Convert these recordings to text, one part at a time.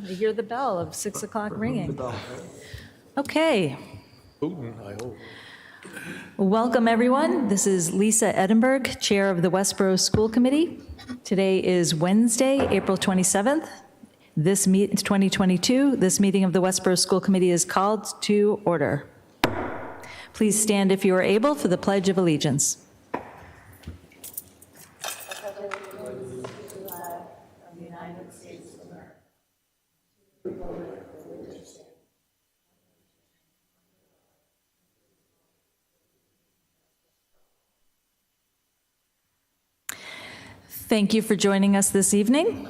You hear the bell of 6 o'clock ringing. Okay. Putin, I hope. Welcome, everyone. This is Lisa Edinburgh, Chair of the Westborough School Committee. Today is Wednesday, April 27th. 2022. This meeting of the Westborough School Committee is called to order. Please stand if you are able for the Pledge of Allegiance. Thank you for joining us this evening.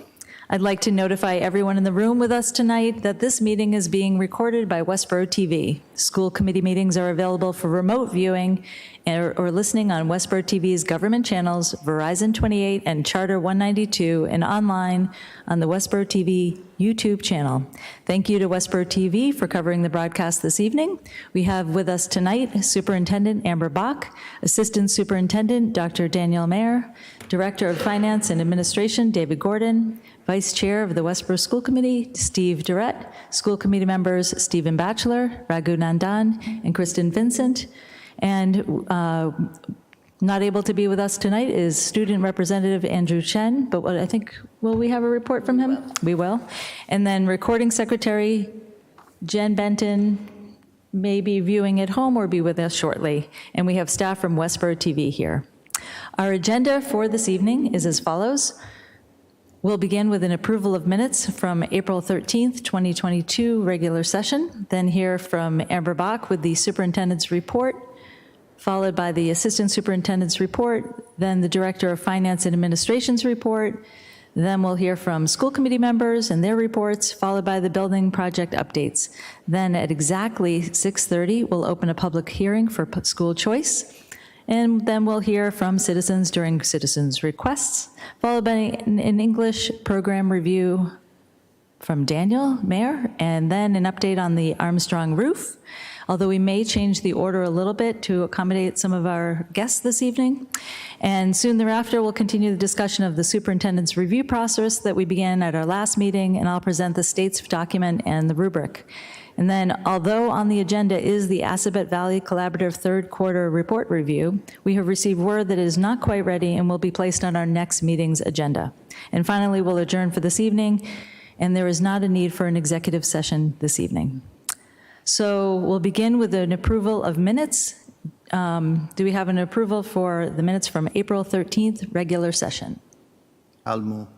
I'd like to notify everyone in the room with us tonight that this meeting is being recorded by Westborough TV. School committee meetings are available for remote viewing or listening on Westborough TV's government channels, Verizon 28 and Charter 192, and online on the Westborough TV YouTube channel. Thank you to Westborough TV for covering the broadcast this evening. We have with us tonight Superintendent Amber Bach, Assistant Superintendent Dr. Danielle Mayer, Director of Finance and Administration David Gordon, Vice Chair of the Westborough School Committee Steve Durrett, School Committee members Stephen Batchelor, Raghu Nandan, and Kristen Vincent. And not able to be with us tonight is Student Representative Andrew Chen, but I think, will we have a report from him? We will. And then Recording Secretary Jen Benton may be viewing at home or be with us shortly. And we have staff from Westborough TV here. Our agenda for this evening is as follows. We'll begin with an approval of minutes from April 13th, 2022 regular session, then hear from Amber Bach with the superintendent's report, followed by the assistant superintendent's report, then the director of finance and administration's report, then we'll hear from school committee members and their reports, followed by the building project updates. Then at exactly 6:30, we'll open a public hearing for school choice. And then we'll hear from citizens during citizens' requests, followed by an English program review from Danielle Mayer, and then an update on the Armstrong roof, although we may change the order a little bit to accommodate some of our guests this evening. And soon thereafter, we'll continue the discussion of the superintendent's review process that we began at our last meeting, and I'll present the state's document and the rubric. And then, although on the agenda is the Assabet Valley Collaborative third quarter report review, we have received word that it is not quite ready and will be placed on our next meeting's agenda. And finally, we'll adjourn for this evening, and there is not a need for an executive session this evening. So we'll begin with an approval of minutes. Do we have an approval for the minutes from April 13th regular session? I'll move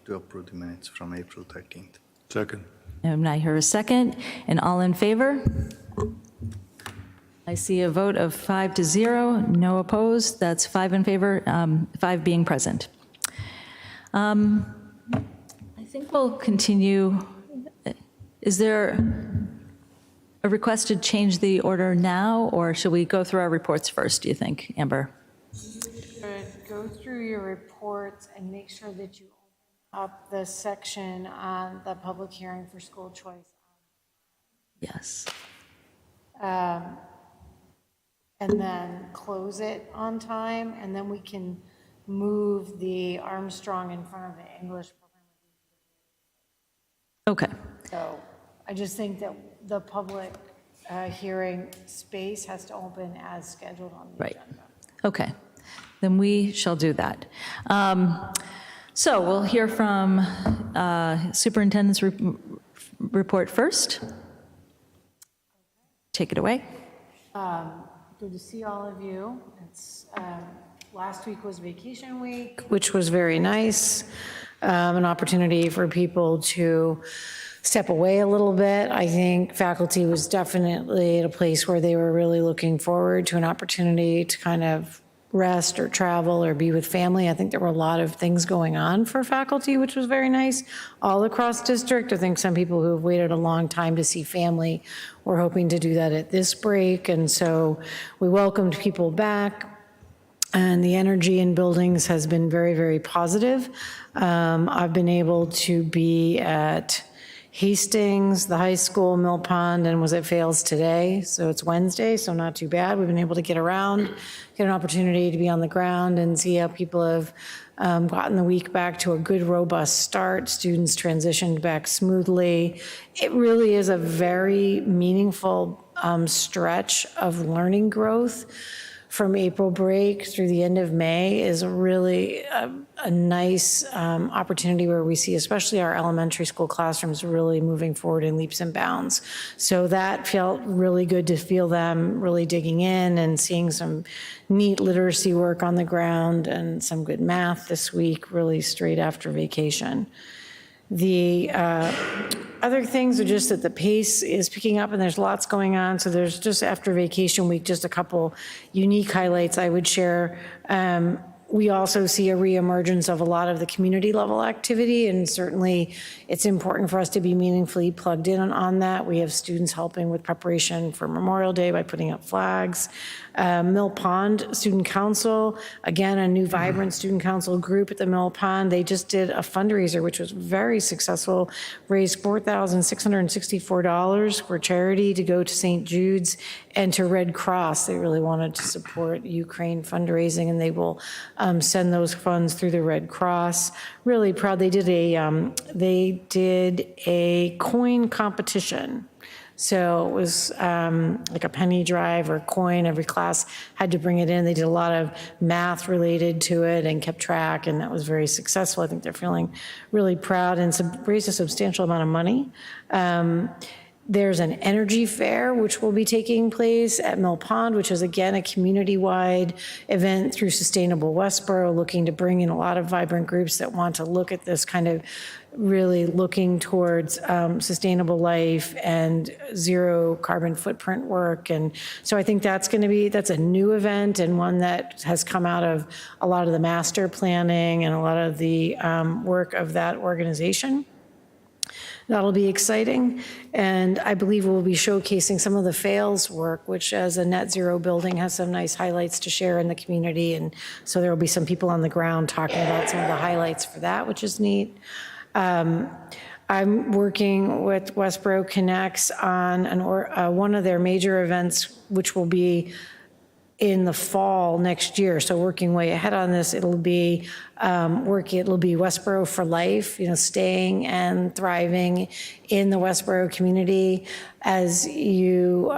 to approve the minutes from April 13th. Second. And I hear a second, and all in favor? I see a vote of 5-0, no opposed. That's 5 in favor, 5 being present. I think we'll continue. Is there a request to change the order now, or should we go through our reports first, do you think, Amber? Go through your reports and make sure that you up the section on the public hearing for school choice. Yes. And then close it on time, and then we can move the Armstrong in front of the English program. Okay. So I just think that the public hearing space has to open as scheduled on the agenda. Okay. Then we shall do that. So we'll hear from Superintendent's report first. Take it away. Good to see all of you. It's last week was vacation week, which was very nice. An opportunity for people to step away a little bit. I think faculty was definitely at a place where they were really looking forward to an opportunity to kind of rest or travel or be with family. I think there were a lot of things going on for faculty, which was very nice, all across district. I think some people who have waited a long time to see family were hoping to do that at this break. And so we welcomed people back, and the energy in buildings has been very, very positive. I've been able to be at Hastings, the high school, Mill Pond, and was at Fails today. So it's Wednesday, so not too bad. We've been able to get around, get an opportunity to be on the ground and see how people have gotten the week back to a good, robust start. Students transitioned back smoothly. It really is a very meaningful stretch of learning growth. From April break through the end of May is really a nice opportunity where we see especially our elementary school classrooms really moving forward in leaps and bounds. So that felt really good to feel them really digging in and seeing some neat literacy work on the ground and some good math this week, really straight after vacation. The other things are just that the pace is picking up and there's lots going on. So there's just after vacation week, just a couple unique highlights I would share. We also see a reemergence of a lot of the community level activity, and certainly it's important for us to be meaningfully plugged in on that. We have students helping with preparation for Memorial Day by putting up flags. Mill Pond Student Council, again, a new vibrant student council group at the Mill Pond. They just did a fundraiser, which was very successful, raised $4,664 for charity to go to St. Jude's and to Red Cross. They really wanted to support Ukraine fundraising, and they will send those funds through the Red Cross. Really proud. They did a coin competition. So it was like a penny drive or coin. Every class had to bring it in. They did a lot of math related to it and kept track, and that was very successful. I think they're feeling really proud and raised a substantial amount of money. There's an energy fair, which will be taking place at Mill Pond, which is, again, a community-wide event through Sustainable Westborough, looking to bring in a lot of vibrant groups that want to look at this kind of really looking towards sustainable life and zero carbon footprint work. And so I think that's a new event and one that has come out of a lot of the master planning and a lot of the work of that organization. That'll be exciting. And I believe we'll be showcasing some of the Fails work, which as a net zero building has some nice highlights to share in the community. And so there will be some people on the ground talking about some of the highlights for that, which is neat. I'm working with Westborough Connects on one of their major events, which will be in the fall next year. So working way ahead on this, it'll be Westborough for life, staying and thriving in the Westborough community as you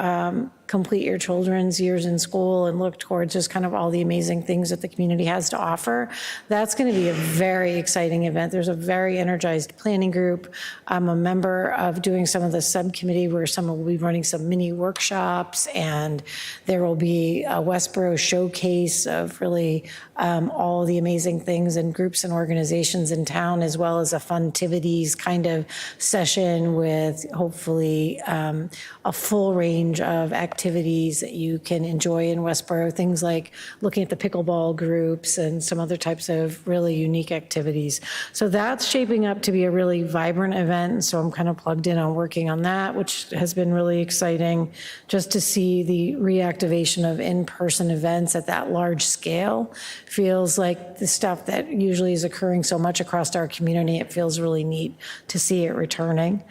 complete your children's years in school and look towards just kind of all the amazing things that the community has to offer. That's going to be a very exciting event. There's a very energized planning group. I'm a member of doing some of the subcommittee where someone will be running some mini workshops, and there will be a Westborough showcase of really all the amazing things and groups and organizations in town, as well as a funtivities kind of session with hopefully a full range of activities that you can enjoy in Westborough, things like looking at the pickleball groups and some other types of really unique activities. So that's shaping up to be a really vibrant event. And so I'm kind of plugged in on working on that, which has been really exciting just to see the reactivation of in-person events at that large scale. Feels like the stuff that usually is occurring so much across our community, it feels really neat to see it returning.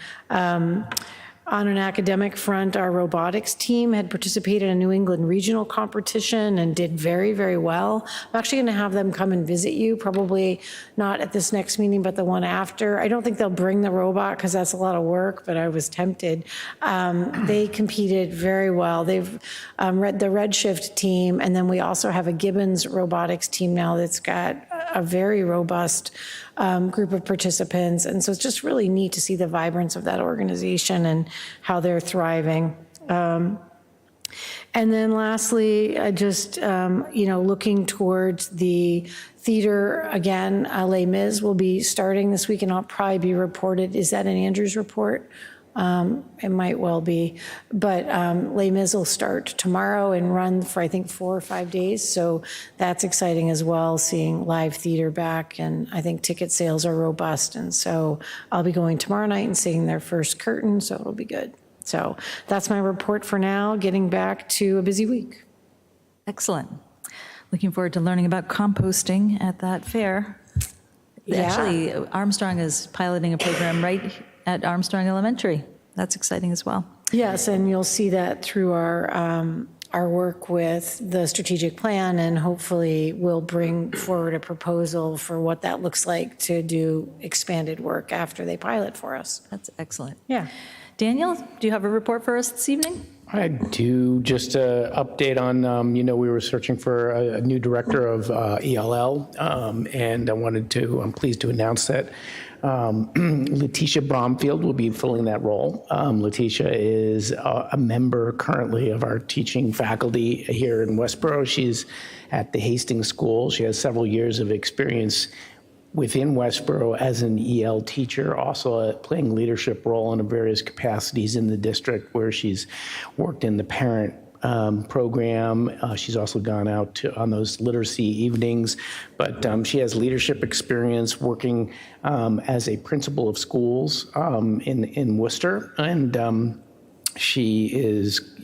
On an academic front, our robotics team had participated in a New England regional competition and did very, very well. I'm actually going to have them come and visit you, probably not at this next meeting, but the one after. I don't think they'll bring the robot because that's a lot of work, but I was tempted. They competed very well. They've read the Redshift team, and then we also have a Gibbons robotics team now that's got a very robust group of participants. And so it's just really neat to see the vibrance of that organization and how they're thriving. And then lastly, just, looking towards the theater again, Les Mis will be starting this week and I'll probably be reported. Is that in Andrew's report? It might well be, but Les Mis will start tomorrow and run for I think 4 or 5 days. So that's exciting as well, seeing live theater back, and I think ticket sales are robust. And so I'll be going tomorrow night and seeing their first curtain, so it'll be good. So that's my report for now, getting back to a busy week. Excellent. Looking forward to learning about composting at that fair. Yeah. Actually, Armstrong is piloting a program right at Armstrong Elementary. That's exciting as well. Yes, and you'll see that through our work with the strategic plan, and hopefully we'll bring forward a proposal for what that looks like to do expanded work after they pilot for us. That's excellent. Yeah. Daniel, do you have a report for us this evening? I do. Just an update on, we were searching for a new director of ELL, and I'm pleased to announce that Letitia Bromfield will be filling that role. Letitia is a member currently of our teaching faculty here in Westborough. She's at the Hastings School. She has several years of experience within Westborough as an EL teacher, also playing a leadership role in various capacities in the district, where she's worked in the parent program. She's also gone out on those literacy evenings, but she has leadership experience working as a principal of schools in Worcester, and she is,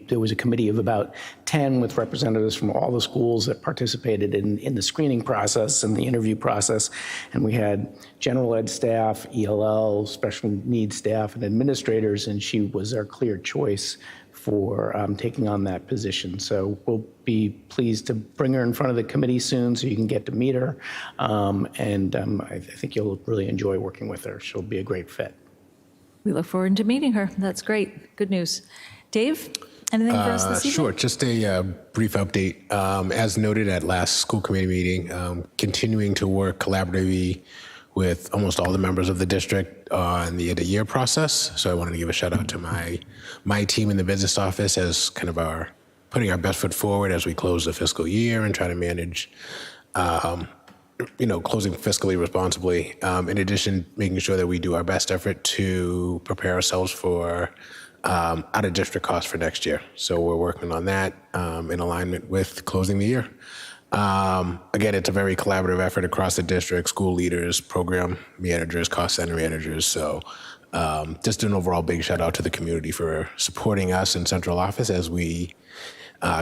there was a committee of about 10 with representatives from all the schools that participated in the screening process and the interview process. And we had general ed staff, ELL, special needs staff, and administrators, and she was our clear choice for taking on that position. So we'll be pleased to bring her in front of the committee soon so you can get to meet her. I think you'll really enjoy working with her. She'll be a great fit. We look forward to meeting her. That's great. Good news. Dave, anything for us this evening? Sure. Just a brief update. As noted at last school committee meeting, continuing to work collaboratively with almost all the members of the district on the end of year process. So I wanted to give a shout out to my team in the business office as kind of putting our best foot forward as we close the fiscal year and try to manage closing fiscally responsibly. In addition, making sure that we do our best effort to prepare ourselves for out-of-district costs for next year. So we're working on that in alignment with closing the year. Again, it's a very collaborative effort across the district, school leaders, program managers, cost center managers. So just an overall big shout out to the community for supporting us in central office as we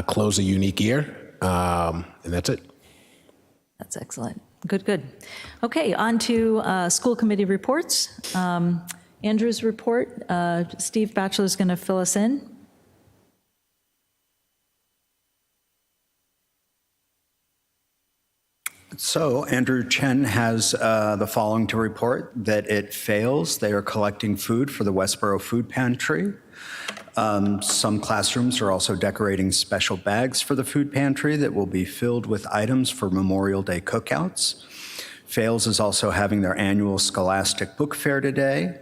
close a unique year. And that's it. That's excellent. Good. Okay, on to school committee reports. Andrew's report, Steve Batchelor is going to fill us in. So Andrew Chen has the following to report: that it fails. They are collecting food for the Westborough Food Pantry. Some classrooms are also decorating special bags for the food pantry that will be filled with items for Memorial Day cookouts. Fails is also having their annual Scholastic Book Fair today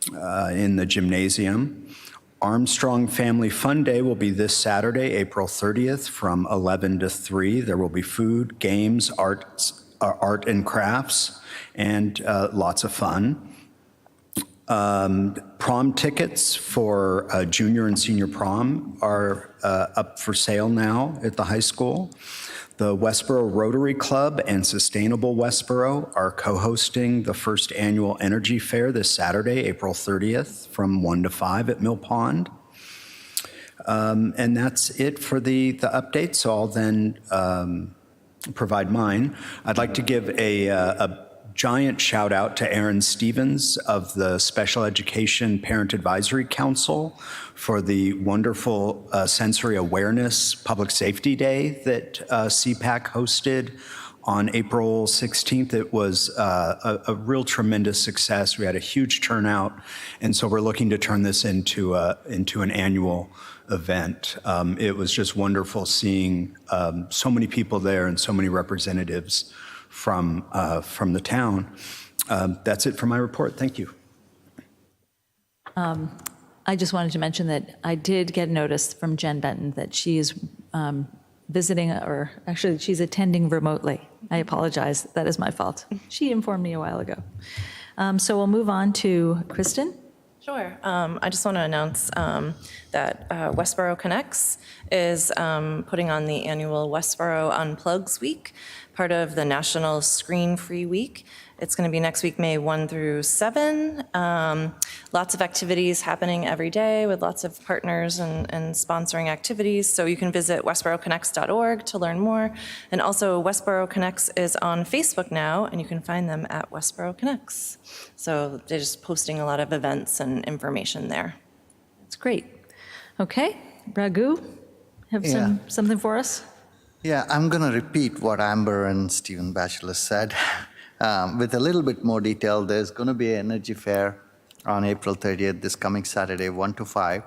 in the gymnasium. Armstrong Family Fun Day will be this Saturday, April 30th from 11 to 3. There will be food, games, art and crafts, and lots of fun. Prom tickets for junior and senior prom are up for sale now at the high school. The Westborough Rotary Club and Sustainable Westborough are co-hosting the first annual Energy Fair this Saturday, April 30th from 1 to 5 at Mill Pond. And that's it for the update, so I'll then provide mine. I'd like to give a giant shout out to Aaron Stevens of the Special Education Parent Advisory Council for the wonderful Sensory Awareness Public Safety Day that CPAC hosted on April 16th. It was a real tremendous success. We had a huge turnout, and so we're looking to turn this into an annual event. It was just wonderful seeing so many people there and so many representatives from the town. That's it for my report. Thank you. I just wanted to mention that I did get notice from Jen Benton that she is visiting, or actually she's attending remotely. I apologize. That is my fault. She informed me a while ago. So we'll move on to Kristen. Sure. I just want to announce that Westborough Connects is putting on the annual Westborough Unplugs Week, part of the National Screen-Free Week. It's going to be next week, May 1 through 7. Lots of activities happening every day with lots of partners and sponsoring activities. So you can visit westboroughconnects.org to learn more. And also Westborough Connects is on Facebook now, and you can find them at Westborough Connects. So they're just posting a lot of events and information there. That's great. Okay, Raghu, have something for us? Yeah, I'm going to repeat what Amber and Stephen Batchelor said. With a little bit more detail, there's going to be an energy fair on April 30th, this coming Saturday, 1 to 5.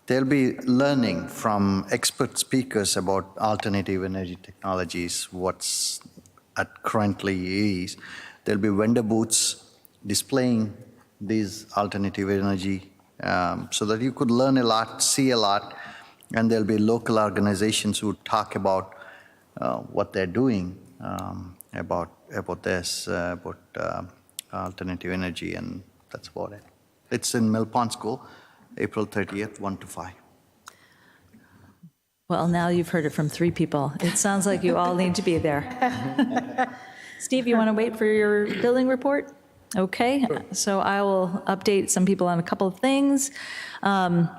They'll be learning from expert speakers about alternative energy technologies, what's currently is. There'll be vendor booths displaying these alternative energy so that you could learn a lot, see a lot, and there'll be local organizations who talk about what they're doing about this, alternative energy, and that's about it. It's in Mill Pond School, April 30th, 1 to 5. Well, now you've heard it from 3 people. It sounds like you all need to be there. Steve, you want to wait for your building report? Okay, so I will update some people on a couple of things. NRT,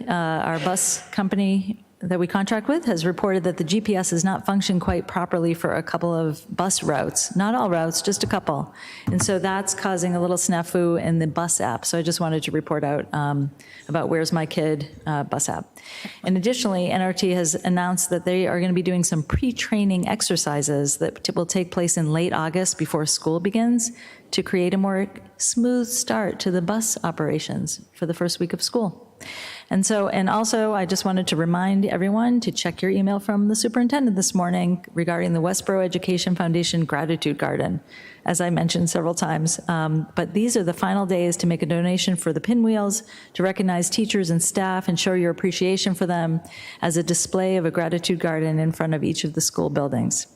our bus company that we contract with, has reported that the GPS has not functioned quite properly for a couple of bus routes. Not all routes, just a couple. And so that's causing a little snafu in the bus app. So I just wanted to report out about Where's My Kid bus app. And additionally, NRT has announced that they are going to be doing some pre-training exercises that will take place in late August before school begins to create a more smooth start to the bus operations for the first week of school. And also, I just wanted to remind everyone to check your email from the superintendent this morning regarding the Westborough Education Foundation Gratitude Garden, as I mentioned several times. But these are the final days to make a donation for the pinwheels, to recognize teachers and staff and show your appreciation for them as a display of a gratitude garden in front of each of the school buildings.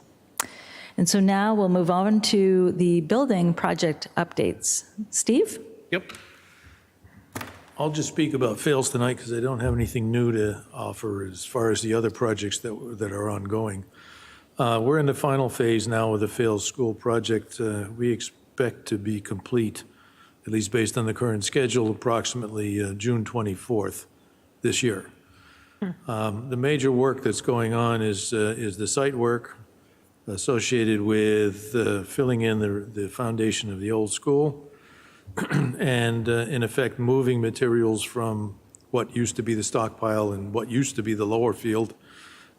And so now we'll move on to the building project updates. Steve? Yep. I'll just speak about Fails tonight because I don't have anything new to offer as far as the other projects that are ongoing. We're in the final phase now with the Fails School project. We expect to be complete, at least based on the current schedule, approximately June 24th this year. The major work that's going on is the site work associated with filling in the foundation of the old school, and in effect moving materials from what used to be the stockpile and what used to be the lower field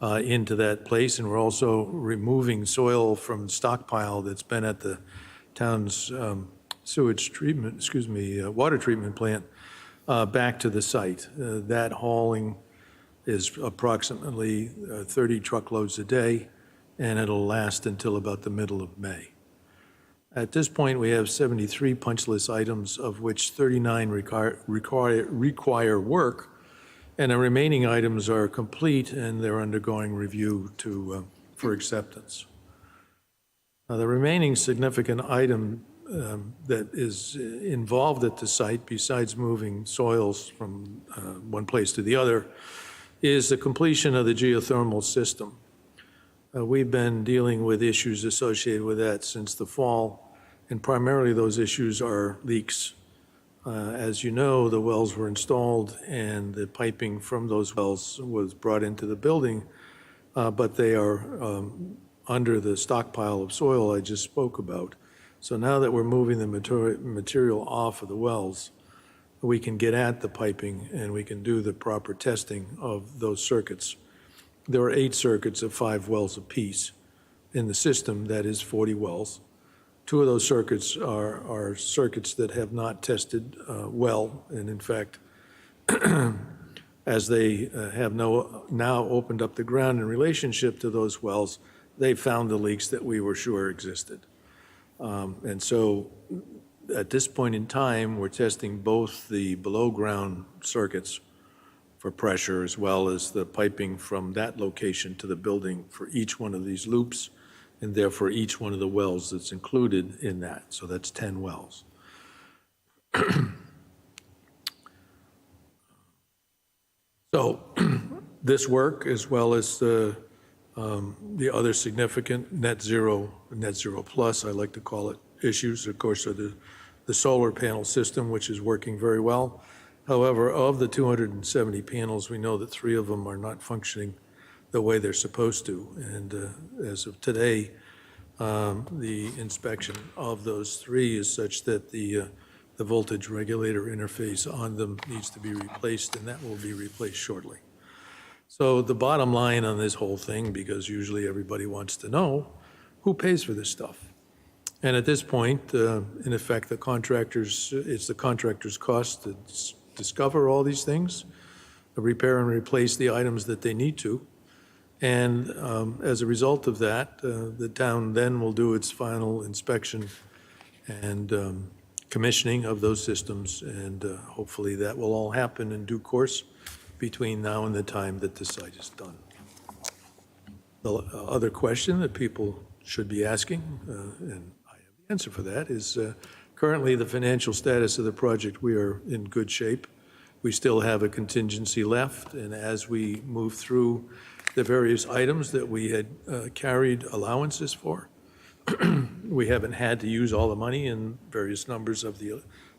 into that place. And we're also removing soil from stockpile that's been at the town's water treatment plant back to the site. That hauling is approximately 30 truckloads a day, and it'll last until about the middle of May. At this point, we have 73 punch list items, of which 39 require work, and the remaining items are complete and they're undergoing review for acceptance. The remaining significant item that is involved at the site, besides moving soils from one place to the other, is the completion of the geothermal system. We've been dealing with issues associated with that since the fall, and primarily those issues are leaks. As you know, the wells were installed and the piping from those wells was brought into the building, but they are under the stockpile of soil I just spoke about. So now that we're moving the material off of the wells, we can get at the piping and we can do the proper testing of those circuits. There are 8 circuits of 5 wells apiece in the system, that is 40 wells. 2 of those circuits are circuits that have not tested well, and in fact, as they have now opened up the ground in relationship to those wells, they found the leaks that we were sure existed. And so at this point in time, we're testing both the below ground circuits for pressure as well as the piping from that location to the building for each one of these loops, and therefore each one of the wells that's included in that. So that's 10 wells. So this work, as well as the other significant net zero plus, I like to call it, issues, of course, are the solar panel system, which is working very well. However, of the 270 panels, we know that 3 of them are not functioning the way they're supposed to. And as of today, the inspection of those 3 is such that the voltage regulator interface on them needs to be replaced, and that will be replaced shortly. So the bottom line on this whole thing, because usually everybody wants to know, who pays for this stuff? And at this point, in effect, it's the contractor's cost to discover all these things, repair and replace the items that they need to. And as a result of that, the town then will do its final inspection and commissioning of those systems, and hopefully that will all happen in due course between now and the time that the site is done. The other question that people should be asking, and I have the answer for that, is currently the financial status of the project. We are in good shape. We still have a contingency left, and as we move through the various items that we had carried allowances for, we haven't had to use all the money in various numbers of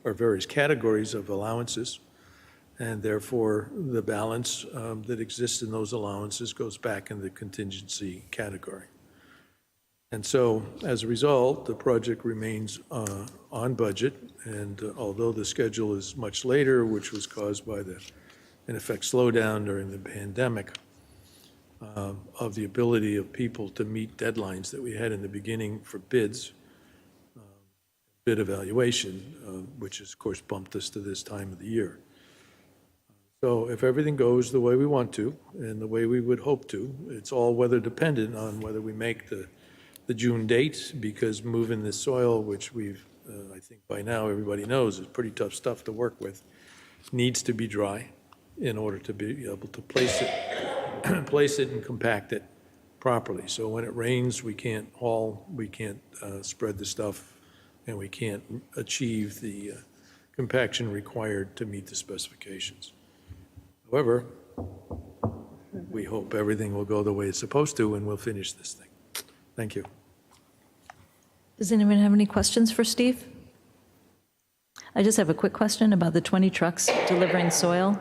or various categories of allowances, and therefore the balance that exists in those allowances goes back in the contingency category. And so, as a result, the project remains on budget, and although the schedule is much later, which was caused by the, in effect, slowdown during the pandemic, of the ability of people to meet deadlines that we had in the beginning for bids, bid evaluation, which has, of course, bumped us to this time of the year. So if everything goes the way we want to and the way we would hope to, it's all weather dependent on whether we make the June date, because moving the soil, which we've, I think by now everybody knows is pretty tough stuff to work with, needs to be dry in order to be able to place it and compact it properly. So when it rains, we can't haul, we can't spread the stuff, and we can't achieve the compaction required to meet the specifications. However, we hope everything will go the way it's supposed to, and we'll finish this thing. Thank you. Does anyone have any questions for Steve? I just have a quick question about the 20 trucks delivering soil.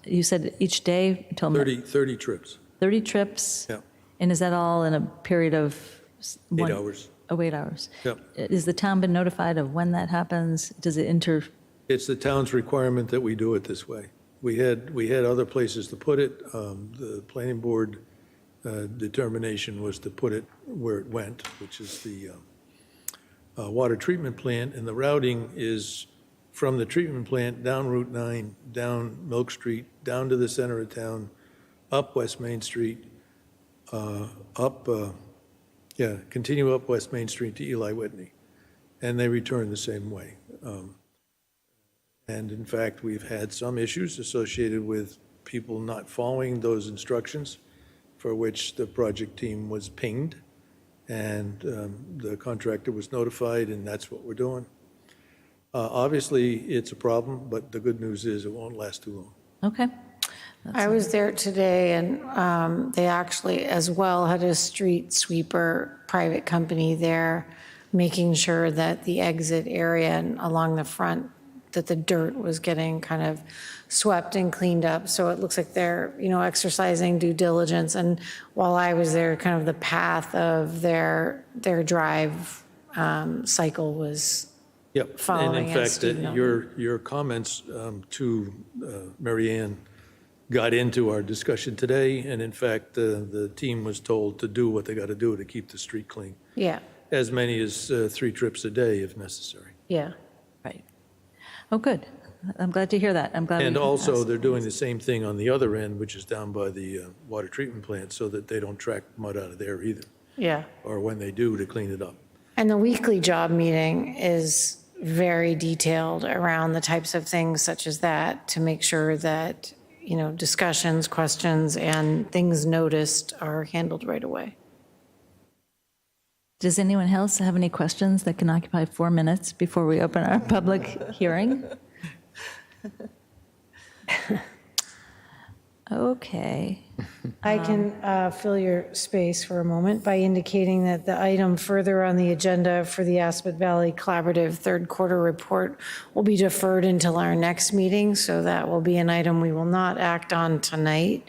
You said each day until 30 trips. 30 trips? Yeah. And is that all in a period of 8 hours. Oh, 8 hours? Yep. Is the town been notified of when that happens? Does it It's the town's requirement that we do it this way. We had other places to put it. The planning board determination was to put it where it went, which is the water treatment plant, and the routing is from the treatment plant down Route 9, down Milk Street, down to the center of town, up West Main Street, continue up West Main Street to Eli Whitney, and they return the same way. And in fact, we've had some issues associated with people not following those instructions, for which the project team was pinged, and the contractor was notified, and that's what we're doing. Obviously, it's a problem, but the good news is it won't last too long. Okay. I was there today, and they actually as well had a street sweeper private company there, making sure that the exit area and along the front, that the dirt was getting kind of swept and cleaned up. So it looks like they're, exercising due diligence. And while I was there, kind of the path of their drive cycle was following. And in fact, your comments to Mary Ann got into our discussion today. And in fact, the team was told to do what they got to do to keep the street clean. Yeah. As many as 3 trips a day if necessary. Yeah. Right. Oh, good. I'm glad to hear that. I'm glad. And also, they're doing the same thing on the other end, which is down by the water treatment plant, so that they don't track mud out of there either. Yeah. Or when they do, to clean it up. And the weekly job meeting is very detailed around the types of things such as that, to make sure that, discussions, questions, and things noticed are handled right away. Does anyone else have any questions that can occupy 4 minutes before we open our public hearing? Okay. I can fill your space for a moment by indicating that the item further on the agenda for the Aspet Valley Collaborative third quarter report will be deferred until our next meeting, so that will be an item we will not act on tonight.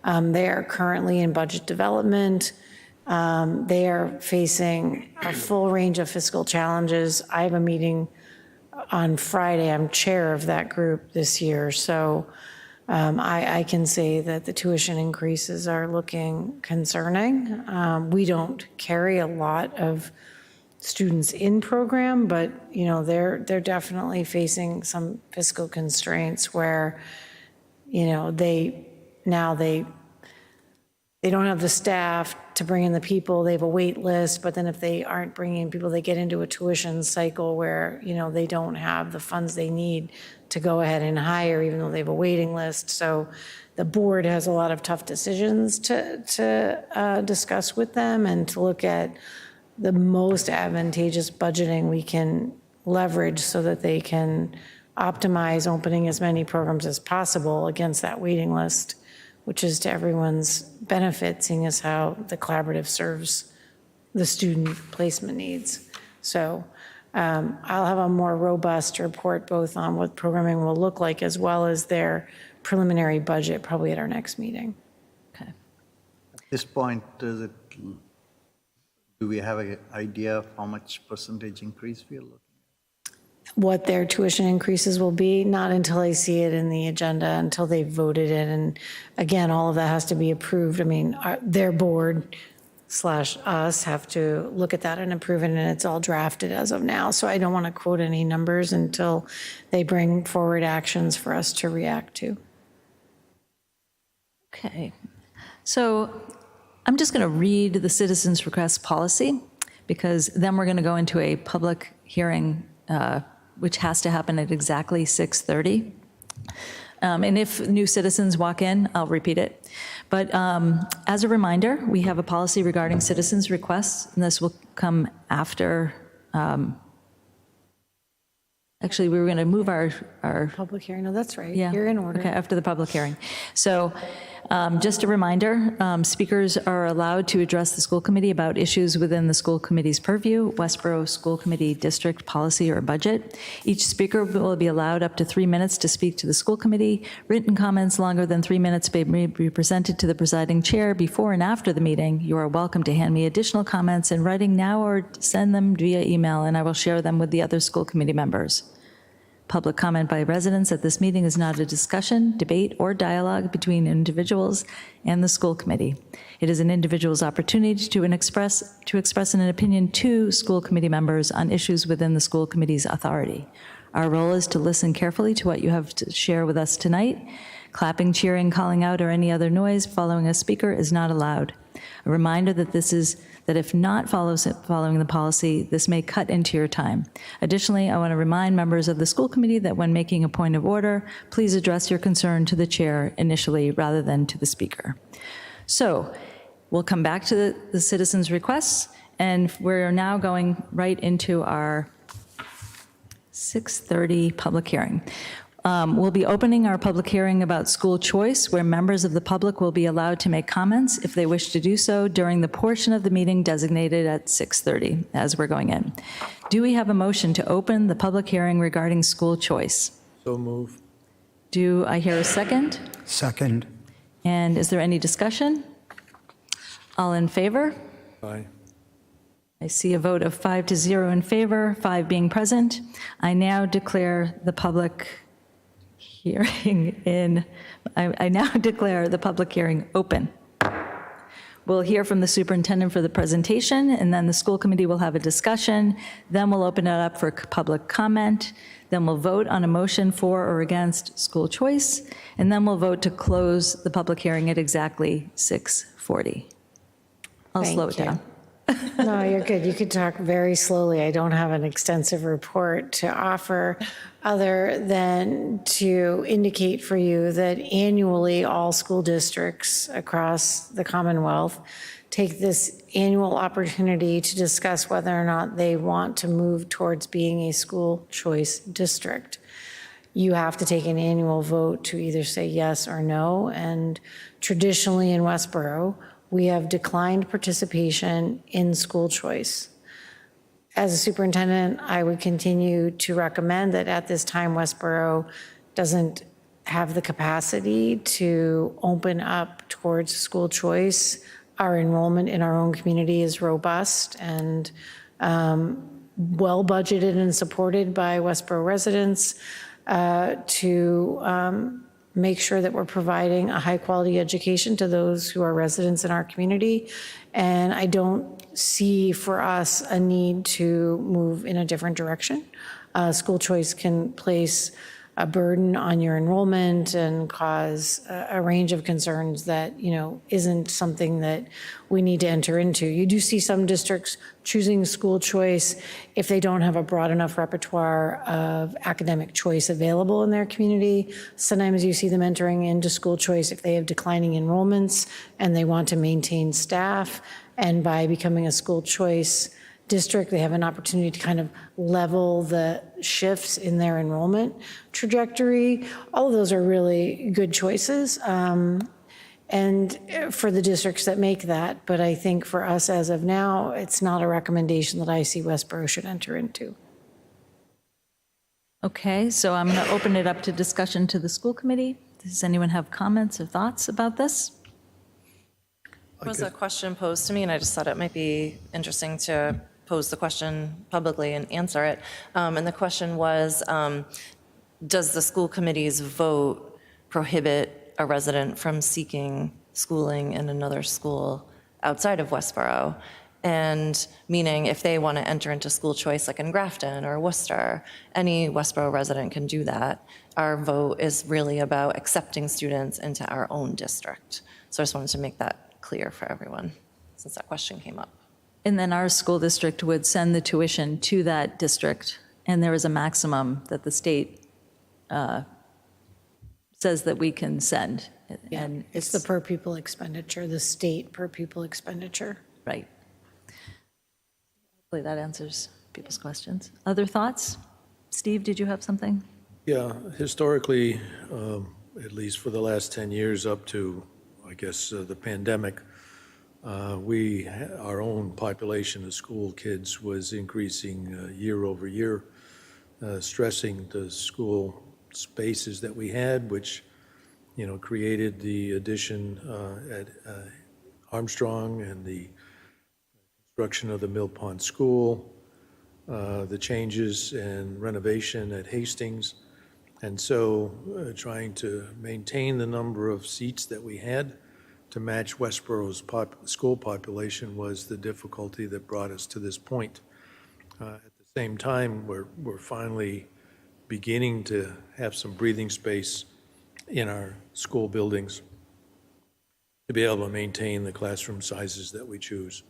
They are currently in budget development. They are facing a full range of fiscal challenges. I have a meeting on Friday. I'm chair of that group this year, so I can say that the tuition increases are looking concerning. We don't carry a lot of students in program, but they're definitely facing some fiscal constraints where they don't have the staff to bring in the people. They have a wait list, but then if they aren't bringing in people, they get into a tuition cycle where they don't have the funds they need to go ahead and hire, even though they have a waiting list. So the board has a lot of tough decisions to discuss with them and to look at the most advantageous budgeting we can leverage so that they can optimize opening as many programs as possible against that waiting list, which is to everyone's benefit, seeing as how the collaborative serves the student placement needs. So I'll have a more robust report both on what programming will look like as well as their preliminary budget probably at our next meeting. Okay. At this point, do we have an idea of how much percentage increase we are looking at? What their tuition increases will be, not until I see it in the agenda, until they've voted it. And again, all of that has to be approved. I mean, their board / us have to look at that and approve it, and it's all drafted as of now. So I don't want to quote any numbers until they bring forward actions for us to react to. Okay. So I'm just going to read the citizens' request policy, because then we're going to go into a public hearing, which has to happen at exactly 6:30. And if new citizens walk in, I'll repeat it. But as a reminder, we have a policy regarding citizens' requests, and this will come after. Actually, we were going to move our Public hearing, no, that's right. yeah. You're in order. Okay, after the public hearing. So just a reminder, speakers are allowed to address the school committee about issues within the school committee's purview, Westborough School Committee district policy or budget. Each speaker will be allowed up to 3 minutes to speak to the school committee. Written comments longer than 3 minutes may be presented to the presiding chair before and after the meeting. You are welcome to hand me additional comments in writing now or send them via email, and I will share them with the other school committee members. Public comment by residents at this meeting is not a discussion, debate, or dialogue between individuals and the school committee. It is an individual's opportunity to express an opinion to school committee members on issues within the school committee's authority. Our role is to listen carefully to what you have to share with us tonight. Clapping, cheering, calling out, or any other noise following a speaker is not allowed. A reminder that if not following the policy, this may cut into your time. Additionally, I want to remind members of the school committee that when making a point of order, please address your concern to the chair initially rather than to the speaker. So we'll come back to the citizens' requests, and we're now going right into our 6:30 public hearing. We'll be opening our public hearing about school choice, where members of the public will be allowed to make comments if they wish to do so during the portion of the meeting designated at 6:30 as we're going in. Do we have a motion to open the public hearing regarding school choice? So move. Do I hear a second? Second. And is there any discussion? All in favor? Aye. I see a vote of 5-0 in favor, 5 being present. I now declare the public hearing I now declare the public hearing open. We'll hear from the superintendent for the presentation, and then the school committee will have a discussion. Then we'll open it up for public comment. Then we'll vote on a motion for or against school choice, and then we'll vote to close the public hearing at exactly 6:40. I'll slow it Thank you. down. No, you're good. You could talk very slowly. I don't have an extensive report to offer other than to indicate for you that annually all school districts across the Commonwealth take this annual opportunity to discuss whether or not they want to move towards being a school choice district. you have to take an annual vote to either say yes or no. And traditionally in Westborough, we have declined participation in school choice. As a superintendent, I would continue to recommend that at this time, Westborough doesn't have the capacity to open up towards school choice. Our enrollment in our own community is robust and well budgeted and supported by Westborough residents to make sure that we're providing a high quality education to those who are residents in our community. And I don't see for us a need to move in a different direction. School choice can place a burden on your enrollment and cause a range of concerns that, isn't something that we need to enter into. You do see some districts choosing school choice if they don't have a broad enough repertoire of academic choice available in their community. Sometimes you see them entering into school choice if they have declining enrollments and they want to maintain staff. And by becoming a school choice district, they have an opportunity to kind of level the shifts in their enrollment trajectory. All of those are really good choices, and for the districts that make that. But I think for us as of now, it's not a recommendation that I see Westborough should enter into. Okay, so I'm going to open it up to discussion to the school committee. Does anyone have comments or thoughts about this? There was a question posed to me, and I just thought it might be interesting to pose the question publicly and answer it. And the question was, does the school committee's vote prohibit a resident from seeking schooling in another school outside of Westborough? And meaning if they want to enter into school choice like in Grafton or Worcester, any Westborough resident can do that. Our vote is really about accepting students into our own district. So I just wanted to make that clear for everyone, since that question came up. And then our school district would send the tuition to that district, and there is a maximum that the state says that we can send. And It's the per pupil expenditure, the state per pupil expenditure. right. Hopefully that answers people's questions. Other thoughts? Steve, did you have something? Yeah, historically, at least for the last 10 years up to, I guess, the pandemic, our own population of school kids was increasing year over year, stressing the school spaces that we had, which, created the addition at Armstrong and the construction of the Mill Pond School, the changes and renovation at Hastings. And so trying to maintain the number of seats that we had to match Westborough's school population was the difficulty that brought us to this point. At the same time, we're finally beginning to have some breathing space in our school buildings to be able to maintain the classroom sizes that we choose.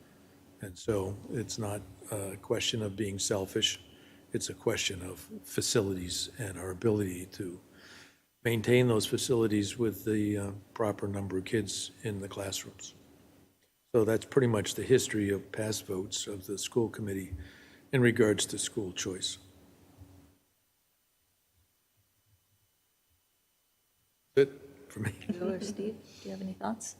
And so it's not a question of being selfish. It's a question of facilities and our ability to maintain those facilities with the proper number of kids in the classrooms. So that's pretty much the history of past votes of the school committee in regards to school choice. That's it for me. Or Steve, do you have any thoughts?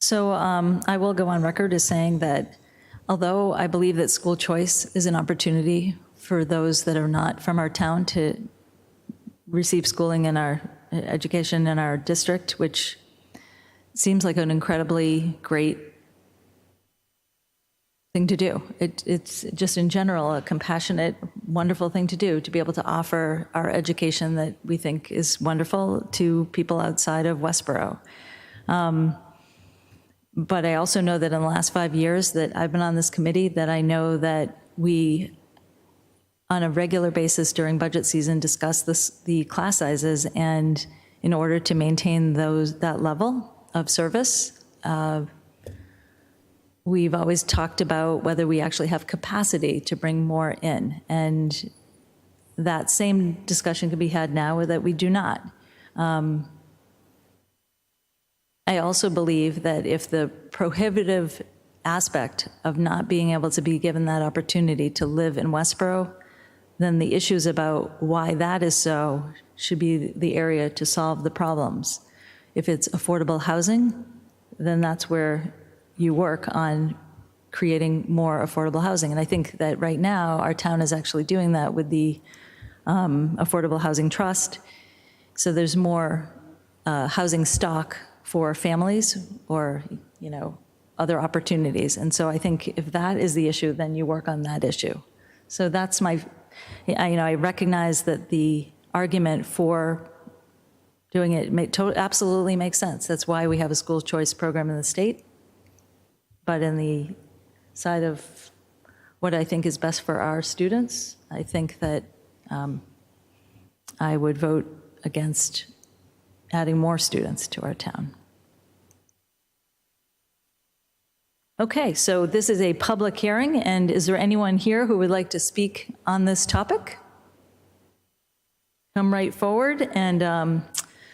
So I will go on record as saying that although I believe that school choice is an opportunity for those that are not from our town to receive schooling in our education in our district, which seems like an incredibly great thing to do. It's just in general a compassionate, wonderful thing to do, to be able to offer our education that we think is wonderful to people outside of Westborough. But I also know that in the last 5 years that I've been on this committee, that I know that we, on a regular basis during budget season, discuss the class sizes, and in order to maintain that level of service, we've always talked about whether we actually have capacity to bring more in, and that same discussion can be had now that we do not. I also believe that if the prohibitive aspect of not being able to be given that opportunity to live in Westborough then the issues about why that is so should be the area to solve the problems. If it's affordable housing, then that's where you work on creating more affordable housing. And I think that right now, our town is actually doing that with the Affordable Housing Trust. So there's more housing stock for families or, other opportunities. And so I think if that is the issue, then you work on that issue. So that's I recognize that the argument for doing it absolutely makes sense. That's why we have a school choice program in the state. But in the side of what I think is best for our students, I think that I would vote against adding more students to our town. Okay, so this is a public hearing, and is there anyone here who would like to speak on this topic? Come right forward and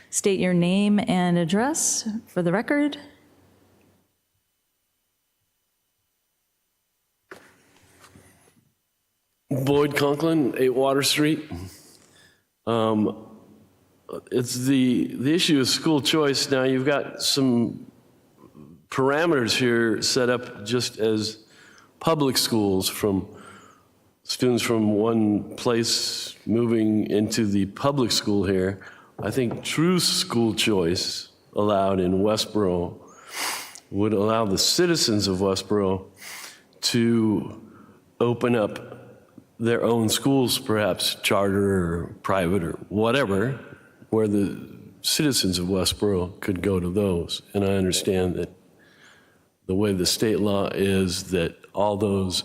state your name and address for the record. Boyd Conklin, 8 Water Street. It's the issue of school choice. Now you've got some parameters here set up just as public schools, from students from one place moving into the public school here. I think true school choice allowed in Westborough would allow the citizens of Westborough to open up their own schools, perhaps charter or private or whatever, where the citizens of Westborough could go to those. And I understand that the way the state law is that all those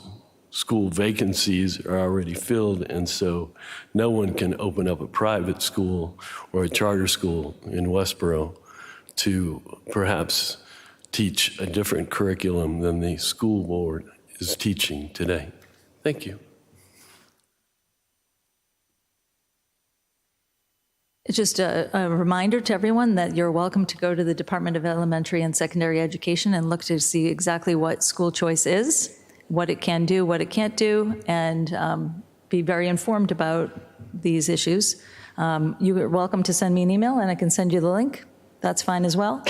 school vacancies are already filled, and so no one can open up a private school or a charter school in Westborough to perhaps teach a different curriculum than the school board is teaching today. Thank you. It's just a reminder to everyone that you're welcome to go to the Department of Elementary and Secondary Education and look to see exactly what school choice is, what it can do, what it can't do, and be very informed about these issues. You are welcome to send me an email and I can send you the link. That's fine as well.